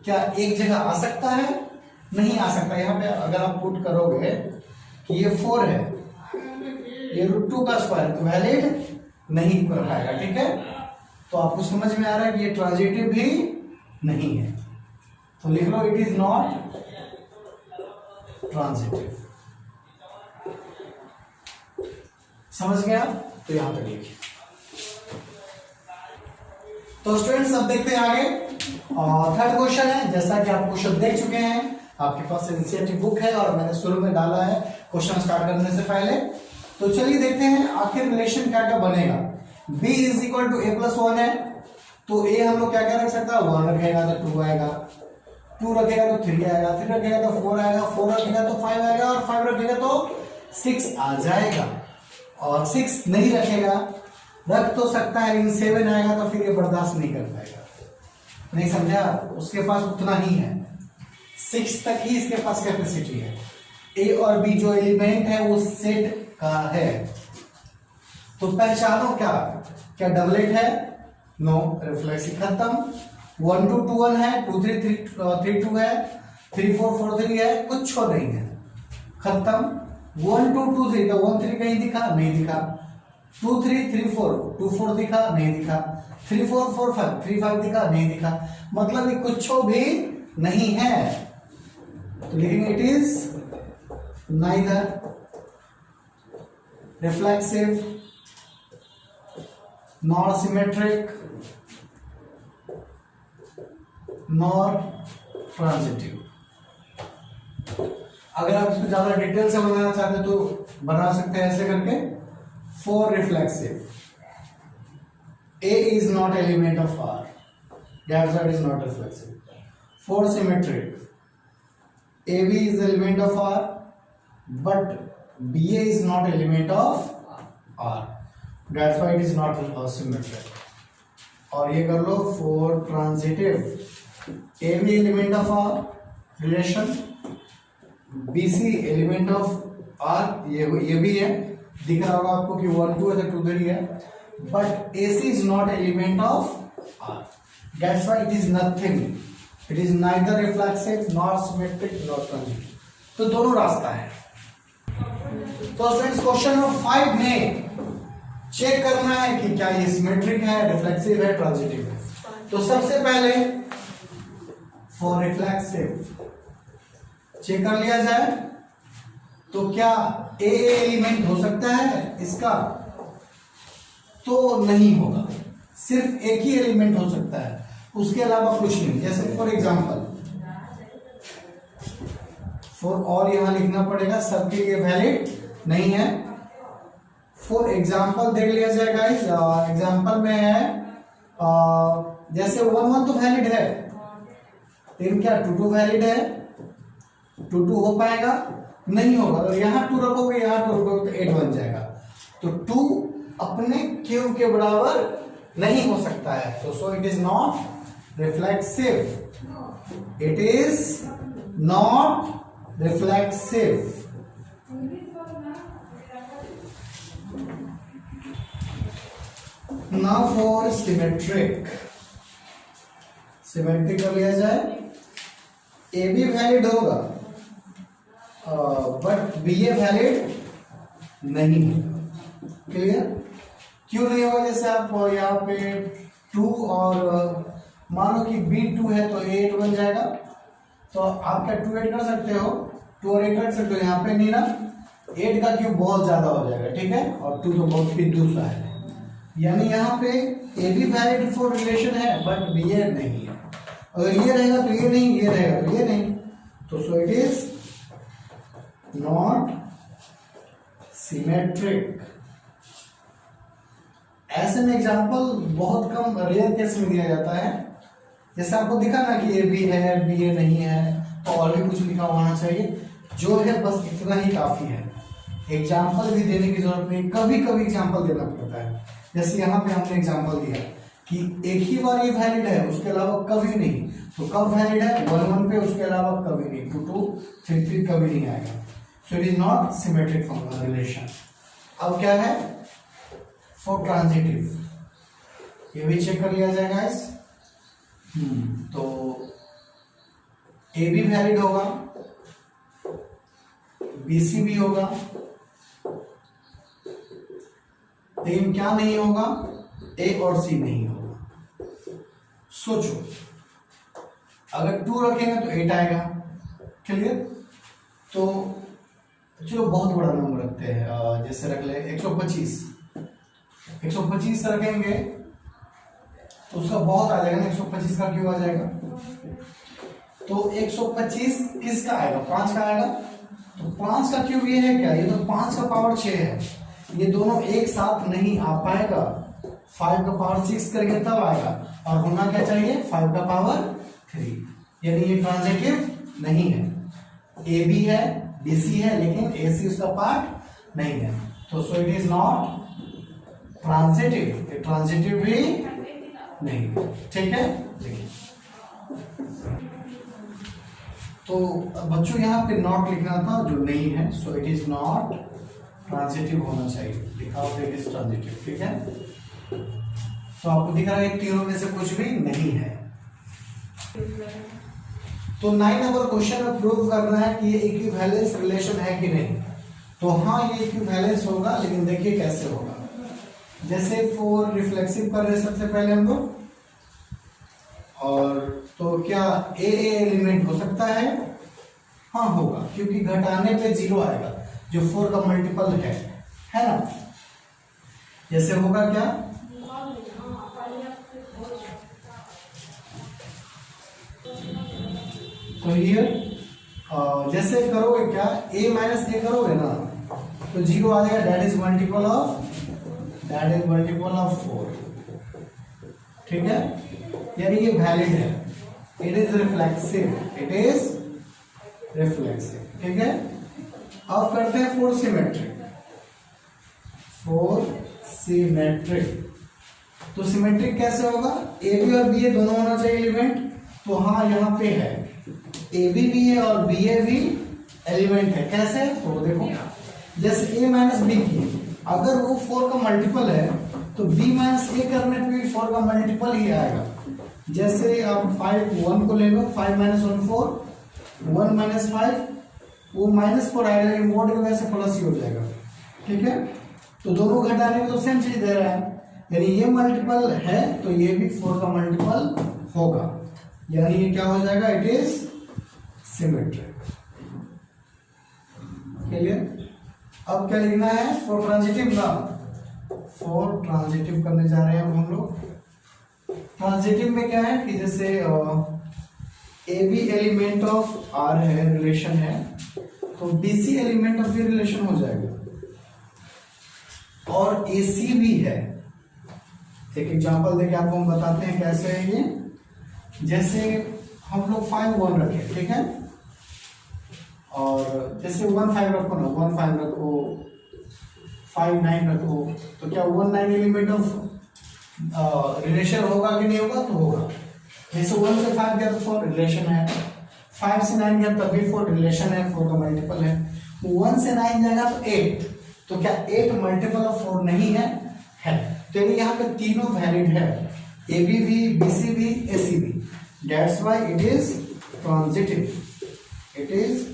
क्या एक जगह आ सकता है? नहीं आ सकता। यहां पे अगर आप पुट करोगे कि ये 4 है, ये √2 का स्क्वायर, तो वैलिड नहीं कर पाएगा। ठीक है, तो आपको समझ में आ रहा है कि ये ट्रांजिटिव भी नहीं है, तो लिख लो इट इज नॉट ट्रांजिटिव। समझ गया? तो यहां तक लिखिए। तो स्टूडेंट्स अब देखते हैं आगे। थर्ड क्वेश्चन है, जैसा कि आप क्वेश्चन देख चुके हैं, आपके पास एनसीईआरटी बुक है और मैंने शुरू में डाला है क्वेश्चन स्टार्ट करने से पहले। तो चलिए देखते हैं आखिर रिलेशन क्या क्या बनेगा। b is equal to a plus 1 है, तो a हम लोग क्या क्या रख सकता है? 1 रखेगा तो 2 आएगा, 2 रखेगा तो 3 आएगा, 3 रखेगा तो 4 आएगा, 4 रखेगा तो 5 आएगा, और 5 रखेगा तो 6 आ जाएगा। और 6 नहीं रखेगा, रख तो सकता है लेकिन 7 आएगा तो फिर ये बर्दाश्त नहीं कर पाएगा। नहीं समझा? उसके पास उतना ही है, 6 तक ही इसके पास कैपेसिटी है। ए और बी जो एलिमेंट है वो सेट का है। तो पहचानो क्या क्या डबलेट है? नो, रिफ्लेक्सिव खत्म। 1 2 2 1 है, 2 3 3 2 है, 3 4 4 3 है, कुछ और नहीं है, खत्म। 1 2 2 3, तो 1 3 कहीं दिखा? नहीं दिखा। 2 3 3 4, 2 4 दिखा? नहीं दिखा। 3 4 4 5, 3 5 दिखा? नहीं दिखा। मतलब ये कुछ भी नहीं है, तो लिखेंगे it is neither reflexive nor symmetric nor transitive. अगर आप इसको ज्यादा डिटेल से बनाना चाहते हैं तो बना सकते हैं ऐसे करके। For reflexive, A is not element of R, that's why it is not reflexive. For symmetric, AB is element of R, but BA is not element of R, that's why it is not symmetric. और ये कर लो for transitive, AB element of R relation, BC element of R, ये भी है, दिख रहा होगा आपको कि 1 2 है तो 2 3 है, but AC is not element of R, that's why it is nothing, it is neither reflexive nor symmetric nor transitive. तो दोनों रास्ता है। तो फ्रेंड्स क्वेश्चन नंबर 5 में चेक करना है कि क्या ये सिमेट्रिक है, रिफ्लेक्सिव है, ट्रांजिटिव है। तो सबसे पहले फॉर रिफ्लेक्सिव चेक कर लिया जाए तो क्या ए एलिमेंट हो सकता है इसका, तो नहीं होगा, सिर्फ एक ही एलिमेंट हो सकता है, उसके अलावा कुछ नहीं। जैसे फॉर एग्जांपल, फॉर और यहां लिखना पड़ेगा, सबके लिए वैलिड नहीं है। फॉर एग्जांपल देख लिया जाए गाइस, एग्जांपल में है जैसे 1 1 तो वैलिड है, लेकिन क्या 2 2 वैलिड है, 2 2 हो पाएगा, नहीं होगा। अगर यहाँ 2 रखोगे, यहाँ 2 रखोगे तो 8 बन जाएगा। तो 2 अपने क्यूब के बराबर नहीं हो सकता है, तो so it is not reflexive, it is not reflexive. Now for symmetric, symmetric कर लिया जाए, ए बी वैलिड होगा बट बी ए वैलिड नहीं होगा। क्लियर? क्यों नहीं होगा? जैसे आप यहाँ पे 2 और मान लो कि बी 2 है तो ए 8 बन जाएगा, तो आप क्या 2 8 कर सकते हो, 2 और 8 कर सकते हो, यहाँ पे नहीं ना, 8 का क्यूब बहुत ज्यादा हो जाएगा, ठीक है, और 2 तो बहुत बिंदु सा है, यानी यहाँ पे A be valid for relation है बट बी ए नहीं है। अगर ये रहेगा तो ये नहीं, ये रहेगा तो ये नहीं, तो so it is not symmetric. ऐसे में एग्जांपल बहुत कम, रेयर केस में दिया जाता है। जैसे आपको दिखा ना कि ए बी है, बी ए नहीं है, तो और भी कुछ लिखा होना चाहिए, जो है बस इतना ही काफी है। एग्जांपल भी देने की जरूरत नहीं, कभी कभी एग्जांपल देना पड़ता है। जैसे यहाँ पे हमने एग्जांपल दिया कि एक ही बार ये वैलिड है, उसके अलावा कभी नहीं, तो कब वैलिड है, 1 1 पे, उसके अलावा कभी नहीं, 2 2 3 3 कभी नहीं आएगा। So it is not symmetric relation. अब क्या है फॉर ट्रांजिटिव, ये भी चेक कर लिया जाएगा गाइस। तो ए बी वैलिड होगा, बी सी भी होगा, लेकिन क्या नहीं होगा, ए और सी नहीं होगा। सोचो, अगर 2 रखेंगे तो 8 आएगा। क्लियर? तो चलो बहुत बड़ा नंबर रखते हैं, जैसे रख ले 125 रखेंगे तो उसका बहुत आ जाएगा ना, 125 का क्यों आ जाएगा, तो 125 किसका आएगा, 5 का आएगा, तो 5 का क्यूब ये है क्या, ये तो 5 का पावर 6 है, ये दोनों एक साथ नहीं आ पाएगा, 5 का पावर 6 करेंगे तब आएगा, और होना क्या चाहिए 5 का पावर 3, यानी ये ट्रांजिटिव नहीं है। ए बी है, बी सी है, लेकिन ए सी उसका पार्ट नहीं है, तो so it is not transitive, transitive भी नहीं। ठीक है, देखिए तो बच्चों यहाँ पे नॉट लिखना था जो नहीं है, so it is not transitive होना चाहिए, लिखा हो इट इज ट्रांजिटिव। ठीक है, तो आपको दिख रहा है तीनों में से कुछ भी नहीं है। तो 9 नंबर क्वेश्चन में प्रूव करना है कि ये इक्विवेलेंस रिलेशन है कि नहीं। तो हाँ, ये इक्विवेलेंस होगा, लेकिन देखिए कैसे होगा। जैसे फॉर रिफ्लेक्सिव कर रहे सबसे पहले हम लोग, और तो क्या ए एलिमेंट हो सकता है, हाँ होगा, क्योंकि घटाने पे 0 आएगा जो 4 का मल्टीपल है ना। जैसे होगा क्या, तो हियर जैसे करोगे क्या, a माइनस ए करोगे ना तो जीरो आ जाएगा, दैट इज मल्टीपल ऑफ 4। ठीक है, यानी ये वैलिड है, इट इज रिफ्लेक्सिव, ठीक है। अब करते हैं फोर सिमेट्रिक। तो सिमेट्रिक कैसे होगा, ए बी और बी ए दोनों होना चाहिए एलिमेंट। तो हाँ यहाँ पे है ए बी भी है और बी ए भी एलिमेंट है। कैसे, तो देखो जैसे ए माइनस बी की अगर वो 4 का मल्टीपल है तो बी माइनस ए करने पे भी 4 का मल्टीपल ही आएगा। जैसे आप 5 1 को ले लो, 5 माइनस 1 4, 1 माइनस 5, वो -4 आएगा, इम्पोर्ट की वजह से प्लस ही हो जाएगा। ठीक है, तो दोनों घटाने में तो सेम चीज दे रहा है, यानी ये मल्टीपल है तो ये भी 4 का मल्टीपल होगा, यानी ये क्या हो जाएगा, इट इज सिमेट्रिक। क्लियर। अब क्या लिखना है, फॉर ट्रांजिटिव ना, फॉर ट्रांजिटिव करने जा रहे हैं अब हम लोग। ट्रांजिटिव में क्या है कि जैसे A B element of R है, रिलेशन है, तो बी सी एलिमेंट ऑफ ये रिलेशन हो जाएगा, और ए सी भी है। एक एग्जांपल देके आपको हम बताते हैं कैसे है ये। जैसे हम लोग 5 1 रखे, ठीक है, और जैसे 1 5 रखो ना, 1 5 रखो, 5 9 रखो, तो क्या 1 9 एलिमेंट ऑफ रिलेशन होगा कि नहीं होगा, तो होगा। जैसे 1 से 5 गया तो 4 रिलेशन है, 5 से 9 गया तब भी 4 रिलेशन है, 4 का मल्टीपल है। 1 से 9 जाएगा तो 8, तो क्या 8 मल्टीपल ऑफ 4 नहीं है, है। तो यहाँ पे तीनों वैलिड है, ए बी भी, बी सी भी, ए सी भी, that's why it is transitive. It is,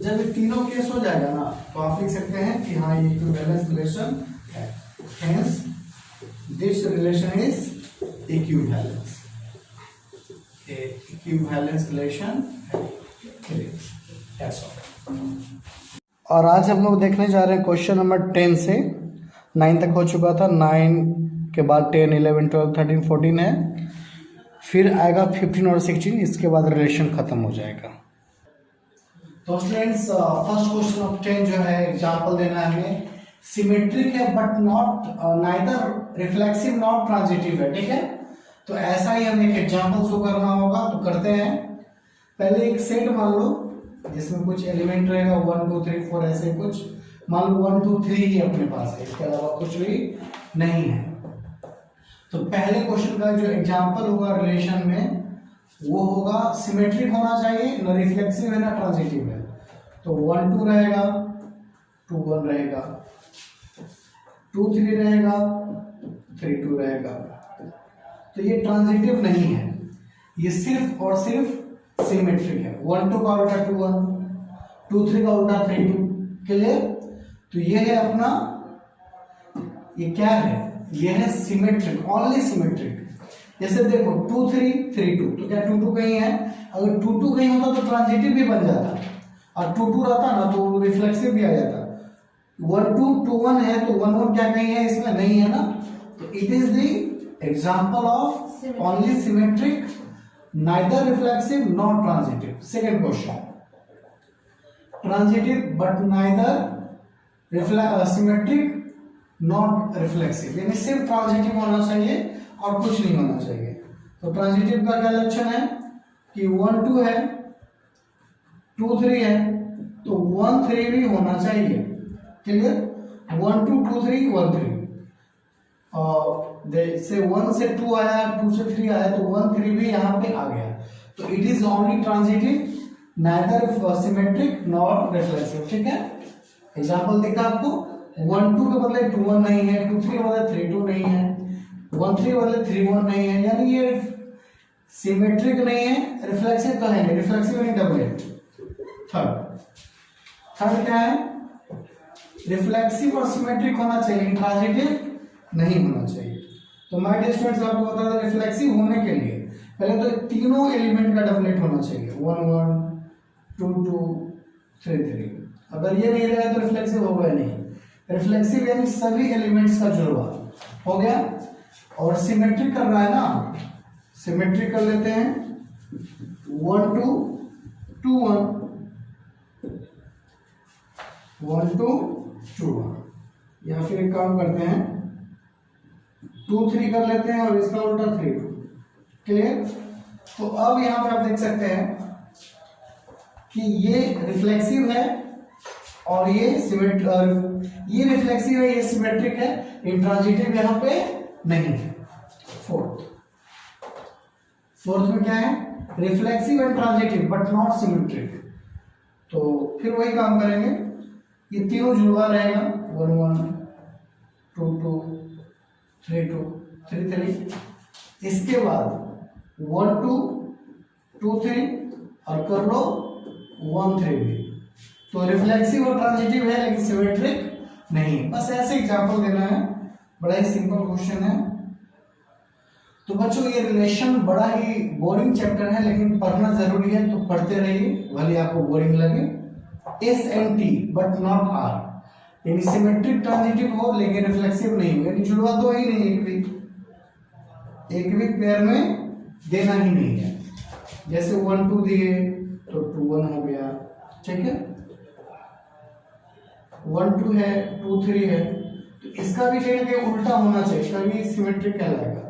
जब ये तीनों केस हो जाएगा ना तो आप लिख सकते हैं कि हाँ ये इक्विवेलेंस रिलेशन है, hence this relation is equivalence, equivalence relation है। और आज हम लोग देखने जा रहे हैं क्वेश्चन नंबर 10 से 9 तक हो चुका था, 9 के बाद 10 11 12 13 14 है, फिर आएगा 15 और 16, इसके बाद रिलेशन खत्म हो जाएगा। तो स्टूडेंट्स फर्स्ट क्वेश्चन ऑफ 10 जो है एग्जांपल देना है हमें, सिमेट्रिक है but not neither reflexive not transitive है। ठीक है, तो ऐसा ही हमें एक एग्जांपल शो करना होगा, तो करते हैं। पहले एक सेट मान लो जिसमें कुछ एलिमेंट रहेगा 1 2 3 4 ऐसे कुछ, मान लो 1 2 3 ही अपने पास है, इसके अलावा कुछ भी नहीं है। तो पहले क्वेश्चन का जो एग्जांपल होगा रिलेशन में वो होगा सिमेट्रिक होना चाहिए, ना रिफ्लेक्सिव है ना ट्रांजिटिव है। तो 1 2 रहेगा, 2 1 रहेगा, 2 3 रहेगा, 3 2 रहेगा। तो ये ट्रांजिटिव नहीं है, ये सिर्फ और सिर्फ सिमेट्रिक है। 1 2 का उल्टा 2 1, 2 3 का उल्टा 3 2। क्लियर। तो ये है अपना, ये क्या है, ये है सिमेट्रिक, ओनली सिमेट्रिक। जैसे देखो 2 3 3 2, तो क्या 2 2 कहीं है, अगर 2 2 कहीं होता तो ट्रांजिटिव भी बन जाता, और 2 2 रहता ना तो रिफ्लेक्सिव भी आ जाता। 1 2 2 1 है तो 1 1 क्या कहीं है, इसमें नहीं है ना, तो it is the example of only symmetric, neither reflexive not transitive. Second question, transitive but neither symmetric not reflexive, यानी सिर्फ ट्रांजिटिव होना चाहिए और कुछ नहीं होना चाहिए। तो ट्रांजिटिव का क्या लक्षण है कि 1 2 है, 2 3 है, तो 1 3 भी होना चाहिए। क्लियर। 1 2 2 3 1 3, और जैसे 1 से 2 आया, 2 से 3 आया, तो 1 3 भी यहाँ पे आ गया। तो it is only transitive, neither symmetric not reflexive. ठीक है, एग्जांपल देखा आपको, 1 2 के बदले 2 1 नहीं है, 2 3 के बदले 3 2 नहीं है, 1 3 वाले 3 1 नहीं है, यानी ये सिमेट्रिक नहीं है, रिफ्लेक्सिव तो है नहीं, रिफ्लेक्सिव यानी डबलेट। थर्ड क्या है, रिफ्लेक्सिव और सिमेट्रिक होना चाहिए, ट्रांजिटिव नहीं होना चाहिए। तो माय डियर स्टूडेंट्स, आपको बता दें रिफ्लेक्सिव होने के लिए पहले तो तीनों एलिमेंट का डबलेट होना चाहिए, 1 1 2 2 3 3। अगर ये नहीं रहेगा तो रिफ्लेक्सिव होगा नहीं। रिफ्लेक्सिव यानी सभी एलिमेंट्स का जुड़वा हो गया। और सिमेट्रिक कर रहा है ना, सिमेट्रिक कर लेते हैं, 1 2 2 1, 1 2 2 1, या फिर एक काम करते हैं 2 3 कर लेते हैं और इसका उल्टा 3 2। क्लियर? तो अब यहां पर आप देख सकते हैं कि ये रिफ्लेक्सिव है और ये ये रिफ्लेक्सिव है, ये सिमेट्रिक है, इंट्रांजिटिव यहां पे नहीं है। फोर्थ में क्या है? Reflexive and transitive but not symmetric. तो फिर वही काम करेंगे, ये तीनों जुड़वा रहेगा 1 1 2 2 3 2 3 3, इसके बाद 1 2 2 3 और कर लो 1 3 भी। तो रिफ्लेक्सिव और ट्रांजिटिव है लेकिन सिमेट्रिक नहीं। बस ऐसे एग्जांपल देना है, बड़ा ही सिंपल क्वेश्चन है। तो बच्चों ये रिलेशन बड़ा ही बोरिंग चैप्टर है लेकिन पढ़ना जरूरी है, तो पढ़ते रहिए भले आपको बोरिंग लगे। S and T but not R, यानी सिमेट्रिक ट्रांजिटिव हो लेकिन रिफ्लेक्सिव नहीं हो, यानी जुड़वा दो ही नहीं, एक भी पेयर में देना ही नहीं है। जैसे 1 2 दिए तो 2 1 हो गया, ठीक है। 1 2 है, 2 3 है, तो इसका भी कहीं ना कहीं उल्टा होना चाहिए, तभी सिमेट्रिक कहलाएगा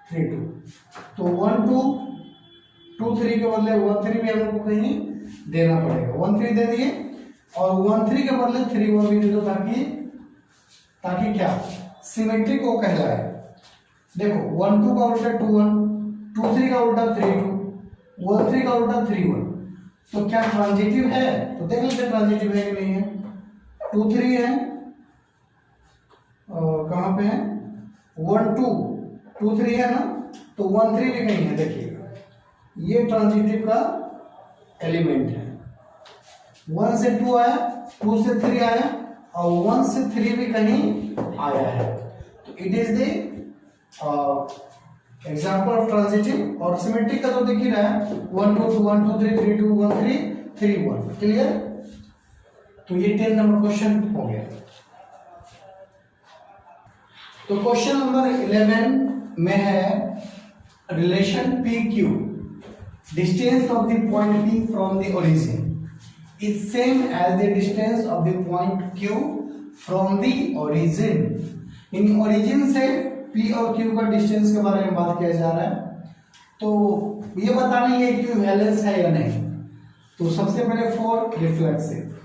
3 2। तो 1 2 2 3 के बदले 1 3 भी हमको कहीं देना पड़ेगा। 1 3 दे दिए और 1 3 के बदले 3 1 भी दे दो, ताकि क्या सिमेट्रिक को कहलाए। देखो 1 2 का उल्टा 2 1, 2 3 का उल्टा 3 2, 1 3 का उल्टा 3 1। तो क्या ट्रांजिटिव है? तो देख लेते ट्रांजिटिव है कि नहीं है। 2 3 है, कहां पे है? 1 2 2 3 है ना, तो 1 3 भी कहीं है, देखिएगा ये ट्रांजिटिव का एलिमेंट है। 1 से 2 आया, 2 से 3 आया और 1 से 3 भी कहीं आया है, तो it is the example of transitive. और सिमेट्रिक का तो दिख ही रहा है 1 2 2 1 2 3 3 2 1 3 3 1। क्लियर? तो ये 10 नंबर क्वेश्चन हो गया। तो क्वेश्चन नंबर 11 में है relation P Q, distance of the point P from the origin is same as the distance of the point Q from the origin. इन ओरिजिन से P और Q का डिस्टेंस के बारे में बात किया जा रहा है। तो ये बताना है Q वैलेंस है या नहीं। तो सबसे पहले फॉर रिफ्लेक्सिव,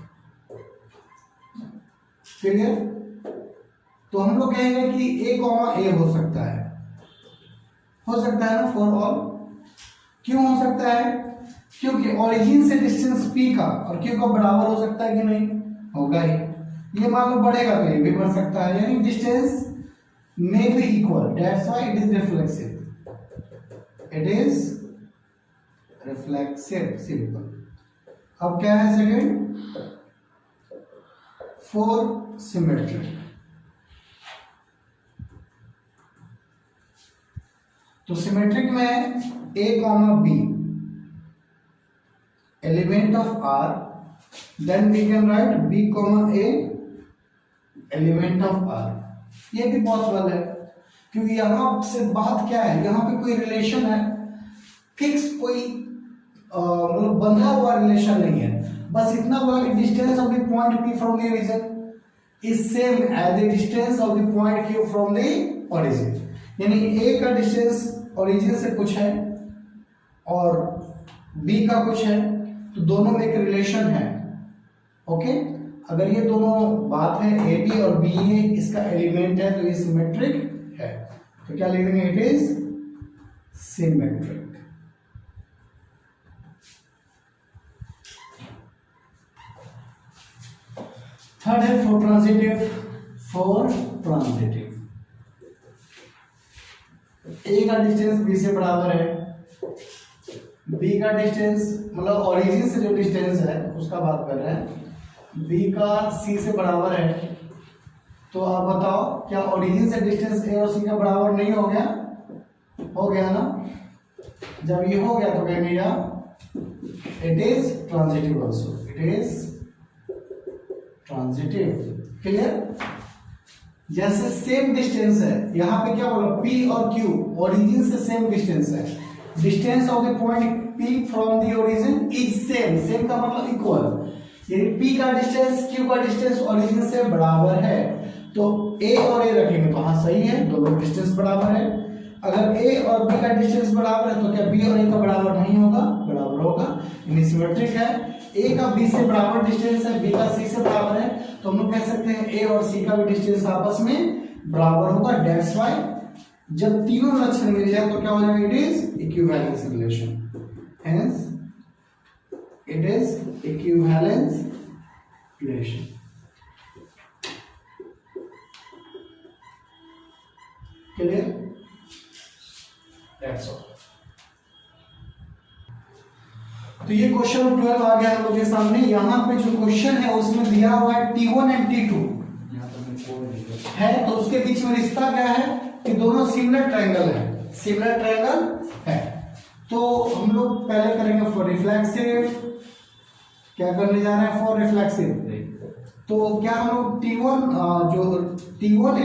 क्लियर? तो हम लोग कहेंगे कि A, A हो सकता है ना फॉर ऑल। क्यों हो सकता है? क्योंकि ओरिजिन से डिस्टेंस P का और Q का बराबर हो सकता है कि नहीं? होगा ही। ये मान लो बढ़ेगा तो ये भी बढ़ सकता है, यानी distance may be equal, that's why it is reflexive. It is reflexive, simple. अब क्या है सेकेंड? for symmetric. तो सिमेट्रिक में A, B element of R, then we can write B, A element of R. ये भी possible है क्योंकि यहां से बात क्या है, यहां पे कोई रिलेशन है फिक्स, कोई मतलब बंधा हुआ रिलेशन नहीं है। बस इतना बोला कि distance of the point P from the origin is same as the distance of the point Q from the origin, यानी A का डिस्टेंस ओरिजिन से कुछ है और B का कुछ है, तो दोनों में एक रिलेशन है। ओके, अगर ये दोनों बात है AB और BA इसका एलिमेंट है तो ये सिमेट्रिक है। तो क्या लिखेंगे? It is symmetric. थर्ड है फॉर ट्रांजिटिव। A का डिस्टेंस B से बराबर है, B का डिस्टेंस मतलब ओरिजिन से जो डिस्टेंस है उसका बात कर रहे हैं, B का C से बराबर है। तो आप बताओ क्या ओरिजिन से डिस्टेंस A और C का बराबर नहीं हो गया? हो गया ना। जब ये हो गया तो कहेंगे यार it is transitive also, it is transitive. Clear? जैसे सेम डिस्टेंस है, यहां पे क्या बोला P और Q ओरिजिन से सेम डिस्टेंस है, distance of the point P from the origin is same, same का मतलब इक्वल, यानी P का डिस्टेंस Q का डिस्टेंस ओरिजिन से बराबर है, तो A और A रखेंगे तो हाँ सही है, दोनों डिस्टेंस बराबर है। अगर A और B का डिस्टेंस बराबर है तो क्या B और A का बराबर नहीं होगा? बराबर होगा, यानी सिमेट्रिक है। A का B से बराबर डिस्टेंस है, B का C से बराबर है, तो हम लोग कह सकते हैं A और C का भी डिस्टेंस आपस में बराबर होगा। दैट्स व्हाई जब तीनों लक्षण मिल जाए तो क्या हो जाएगा? It is equivalence relation, hence it is equivalence relation. Clear? That's all. तो ये क्वेश्चन 12 आ गया हम लोग के सामने। यहाँ पे जो क्वेश्चन है उसमें दिया हुआ है T1 एंड T2 है, तो उसके बीच में रिश्ता क्या है कि दोनों सिमिलर ट्रायंगल है, सिमिलर ट्रायंगल है। तो हम लोग पहले करेंगे फॉर रिफ्लेक्सिव, क्या करने जा रहे हैं? For reflexive. तो क्या हम लोग T1 जो T1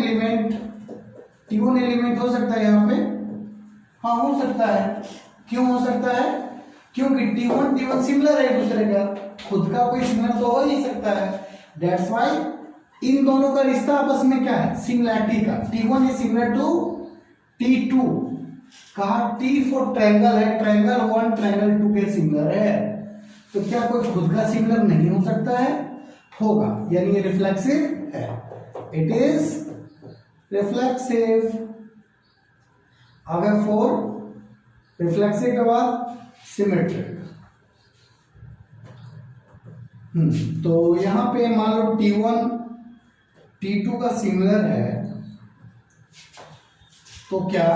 एलिमेंट हो सकता है यहाँ पे? हाँ हो सकता है। क्यों हो सकता है? क्योंकि T1 सिमिलर है एक दूसरे का, खुद का कोई सिमिलर तो हो ही नहीं सकता है। दैट्स व्हाई इन दोनों का रिश्ता आपस में क्या है? सिमिलैरिटी का। T1 is similar to T2। कहा T फॉर ट्रायंगल है, ट्रायंगल 1 ट्रायंगल 2 के सिमिलर है, तो क्या कोई खुद का सिमिलर नहीं हो सकता है? होगा, यानी ये रिफ्लेक्सिव है। It is reflexive. अगर फॉर रिफ्लेक्सिव के बाद सिमेट्रिक। तो यहां पे मान लो T1 T2 का सिमिलर है, तो क्या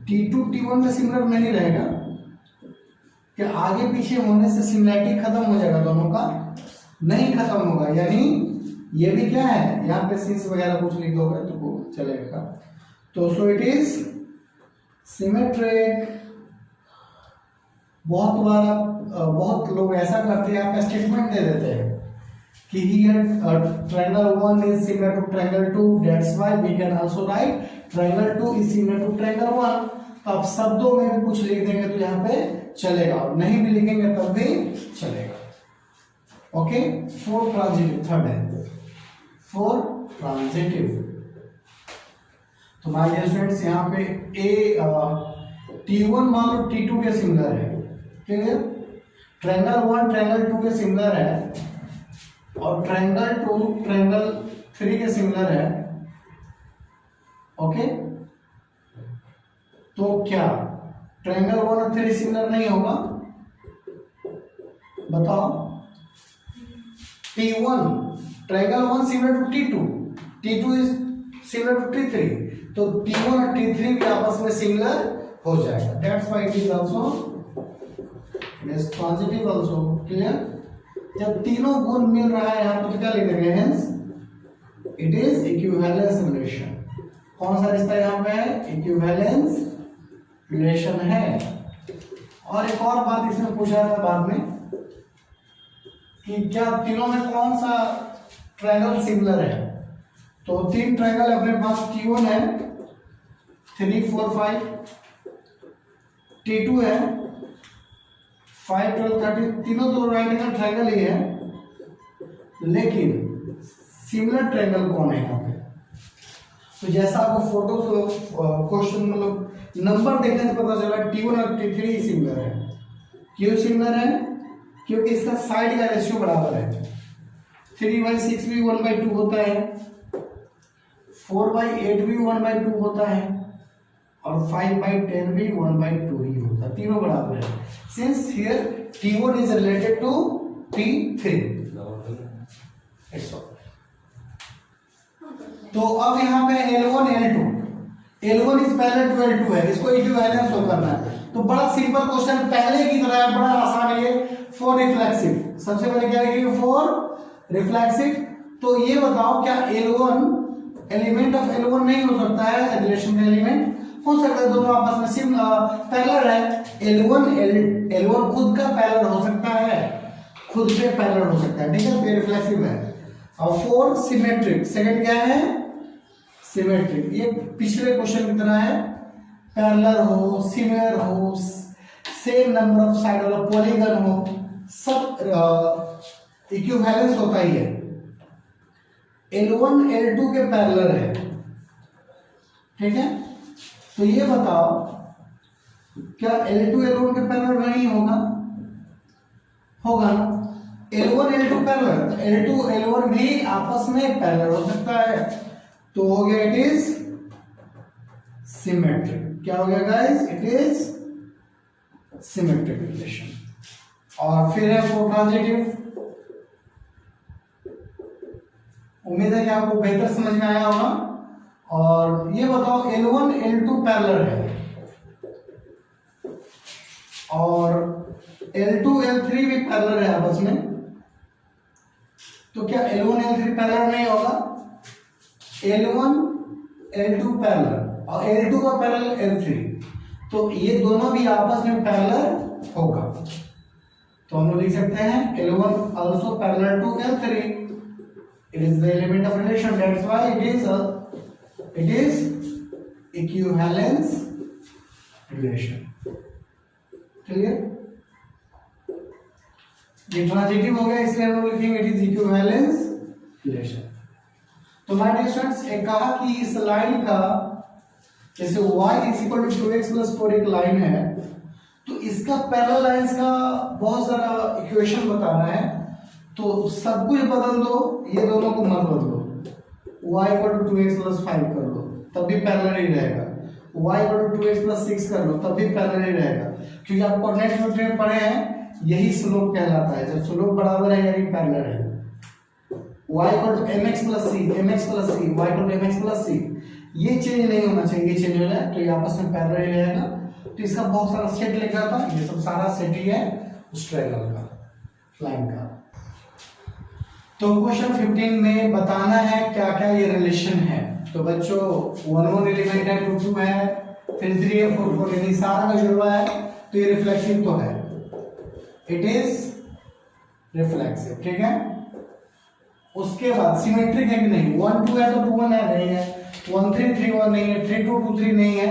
T2 T1 में सिमिलर नहीं रहेगा? क्या आगे पीछे होने से सिमिलैरिटी खत्म हो जाएगा दोनों का? नहीं खत्म होगा, यानी ये भी क्या है, यहाँ पे सिंस वगैरह कुछ लिख दोगे तो वो चलेगा। तो सो इट इज सिमेट्रिक। बहुत लोग ऐसा करते हैं, आप स्टेटमेंट दे देते हैं कि here triangle 1 is similar to triangle 2, that's why we can also write triangle 2 is similar to triangle 1। तो आप शब्दों में भी कुछ लिख देंगे तो यहाँ पे चलेगा, और नहीं भी लिखेंगे तब भी चलेगा। ओके, फोर ट्रांजिटिव थर्ड है, फोर ट्रांजिटिव। तो माय डियर स्टूडेंट्स यहाँ पे T1 मान लो T2 के सिमिलर है, क्लियर? ट्रायंगल 1 ट्रायंगल 2 के सिमिलर है, और ट्रायंगल 2 ट्रायंगल 3 के सिमिलर है। ओके, तो क्या ट्रायंगल 1 और 3 सिमिलर नहीं होगा? बताओ। T1 triangle 1 similar to T2, T2 is similar to T3, तो T1 और T3 भी आपस में सिमिलर हो जाएगा। That's why it is also transitive also. Clear? जब तीनों गुण मिल रहा है यहाँ पर तो क्या लिख देंगे? Hence it is equivalence relation. कौन सा रिश्ता यहाँ पे है? इक्विवेलेंस रिलेशन है। और एक और बात इसमें पूछा था बाद में कि क्या तीनों में कौन सा ट्रायंगल सिमिलर है? तो तीन ट्रायंगल अपने पास T1 है 3 4 5, T2 है 5 12 13, तीनों तो राइट एंगल ट्रायंगल ही है, लेकिन सिमिलर ट्रायंगल कौन है यहाँ पे? तो जैसा आपको फोटो क्वेश्चन मतलब नंबर देखने से पता चला T1 और T3 सिमिलर है। क्यों सिमिलर है? क्योंकि इसका साइड का रेशियो बराबर है। 3/6 भी 1/2 होता है, 4/8 भी 1/2 होता है, और 5/10 भी 1/2 ही होता है, तीनों बराबर है। Since here T1 is related to T3। तो अब यहाँ पे L1 L2 is parallel to L2 है, इसको इक्विवेलेंस शो करना है। तो बड़ा सिंपल क्वेश्चन पहले की तरह है, बड़ा आसान है ये। फॉर रिफ्लेक्सिव सबसे पहले क्या लिखेंगे? For reflexive. तो ये बताओ क्या L1 एलिमेंट ऑफ L1 नहीं हो सकता है? रिलेशन का एलिमेंट हो सकता है, दोनों आपस में पैरेलल है। L1 खुद का पैरेलल हो सकता है, खुद पे पैरेलल हो सकता है, ठीक है? तो रिफ्लेक्सिव है। और फोर सिमेट्रिक, सेकंड क्या है? सिमेट्रिक। ये पिछले क्वेश्चन की तरह है, पैरेलल हो, सिमिलर हो, सेम नंबर ऑफ साइड वाला पॉलीगन हो, सब इक्विवेलेंस होता ही है। L1 L2 के पैरेलल है, ठीक है। तो ये बताओ क्या L2 L1 के पैरेलल नहीं होगा? होगा ना। L1 L2 पैरेलल, तो L2 L1 भी आपस में पैरेलल हो सकता है, तो हो गया इट इज सिमेट्रिक। क्या हो गया guys? It is symmetric relation. और फिर है कोट्रांजिटिव। उम्मीद है कि आपको बेहतर समझ में आया होगा। और ये बताओ L1 L2 पैरेलल है और L2 L3 भी पैरेलल है आपस में, तो क्या L1 L3 पैरेलल नहीं होगा? L1 L2 पैरेलल और L2 का पैरेलल L3, तो ये दोनों भी आपस में पैरेलल होगा। तो हम लोग लिख सकते हैं L1 also parallel to L3. It is the element of relation. That's why it is equivalence relation. Clear? ये ट्रांजिटिव हो गया, इसलिए हम लोग लिखेंगे इट इज इक्विवेलेंस रिलेशन। तो माय डियर स्टूडेंट्स, एक कहा कि इस लाइन का जैसे y is equal to 2x plus 4 एक लाइन है, तो इसका पैरेलल लाइंस का बहुत सारा इक्वेशन बताना है, तो सब कुछ बदल दो, ये दोनों को मत बदलो। y equal to 2x plus 5 कर दो, तब भी पैरेलल ही रहेगा। y equal to 2x plus 6 कर लो, तब भी पैरेलल ही रहेगा, क्योंकि आप कोऑर्डिनेट न्यूट्रिएंट में पढ़े हैं, यही स्लोप कहलाता है। जब स्लोप बराबर है यानी पैरेलल है। y equal to mx plus c, mx plus c, y equal to mx plus c, ये चेंज नहीं होना चाहिए, ये चेंज हो जाए तो ये आपस में पैरेलल ही रहेगा। तो इसका बहुत सारा सेट लिखा था, ये सब सारा सेट ही है उस ट्रायंगल का, लाइन का। तो क्वेश्चन 15 में बताना है क्या क्या ये रिलेशन है। तो बच्चों 1 1 एलिमेंट है, 2 2 है, फिर 3 है, 4 4, यानी सारा का जुड़वा है, तो ये रिफ्लेक्सिव तो है, इट इज रिफ्लेक्सिव, ठीक है। उसके बाद सिमेट्रिक है कि नहीं? 1 2 है तो 2 1 है, नहीं है। 1 3 3 1 नहीं है, 3 2 2 3 नहीं है,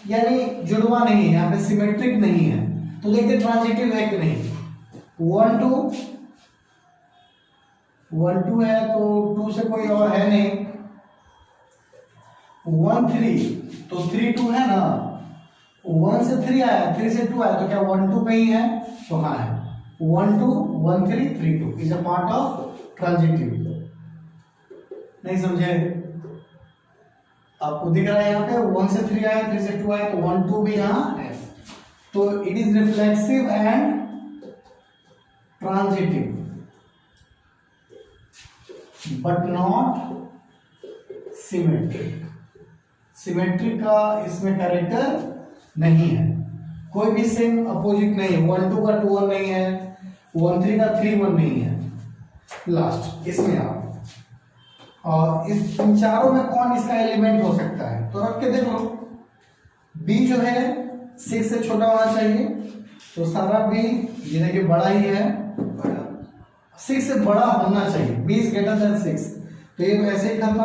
यानी जुड़वा नहीं है, यहाँ पे सिमेट्रिक नहीं है। तो देखते ट्रांजिटिव है कि नहीं। 1 2 है तो 2 से कोई और है नहीं। 1 3 तो 3 2 है ना, 1 से 3 आया, 3 से 2 आया, तो क्या 1 2 पे ही है? तो हाँ है। 1 2 1 3 3 2 is a part of transitive. नहीं समझे? आपको दिख रहा है यहाँ पे 1 से 3 आया, 3 से 2 आया, तो 1 2 भी यहाँ है। तो it is reflexive and transitive but not symmetric. Symmetric का इसमें कैरेक्टर नहीं है, कोई भी सेम अपोजिट नहीं है। 1 2 का 2 1 नहीं है, 1 3 का 3 1 नहीं है। लास्ट इसमें आप और इस इन चारों में कौन इसका एलिमेंट हो सकता है? तो रख के देखो, b जो है 6 से छोटा होना चाहिए, तो सारा b ये देखिए बड़ा ही है, 6 से बड़ा होना चाहिए, b इज ग्रेटर देन 6। तो ये ऐसे ही खत्म,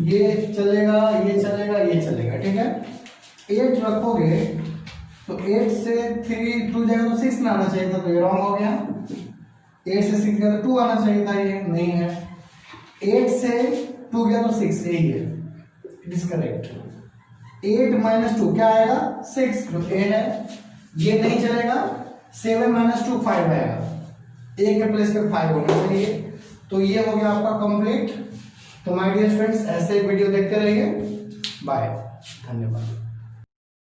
ये चलेगा, ये चलेगा, ये चलेगा, ठीक है। 8 रखोगे तो 8 से 3 2 जाएगा तो 6 में आना चाहिए था, तो ये रॉन्ग हो गया। 8 से 6 गया तो 2 आना चाहिए था, ये नहीं है। 8 से 2 गया तो 6, यही है, इट इज करेक्ट। 8 माइनस 2 क्या आएगा? 6, जो a है, ये नहीं चलेगा। 7 माइनस 2 5 आएगा, a के प्लेस पे 5 होना चाहिए। तो ये हो गया आपका कंप्लीट। तो माय डियर फ्रेंड्स, ऐसे वीडियो देखते रहिए। बाय, धन्यवाद।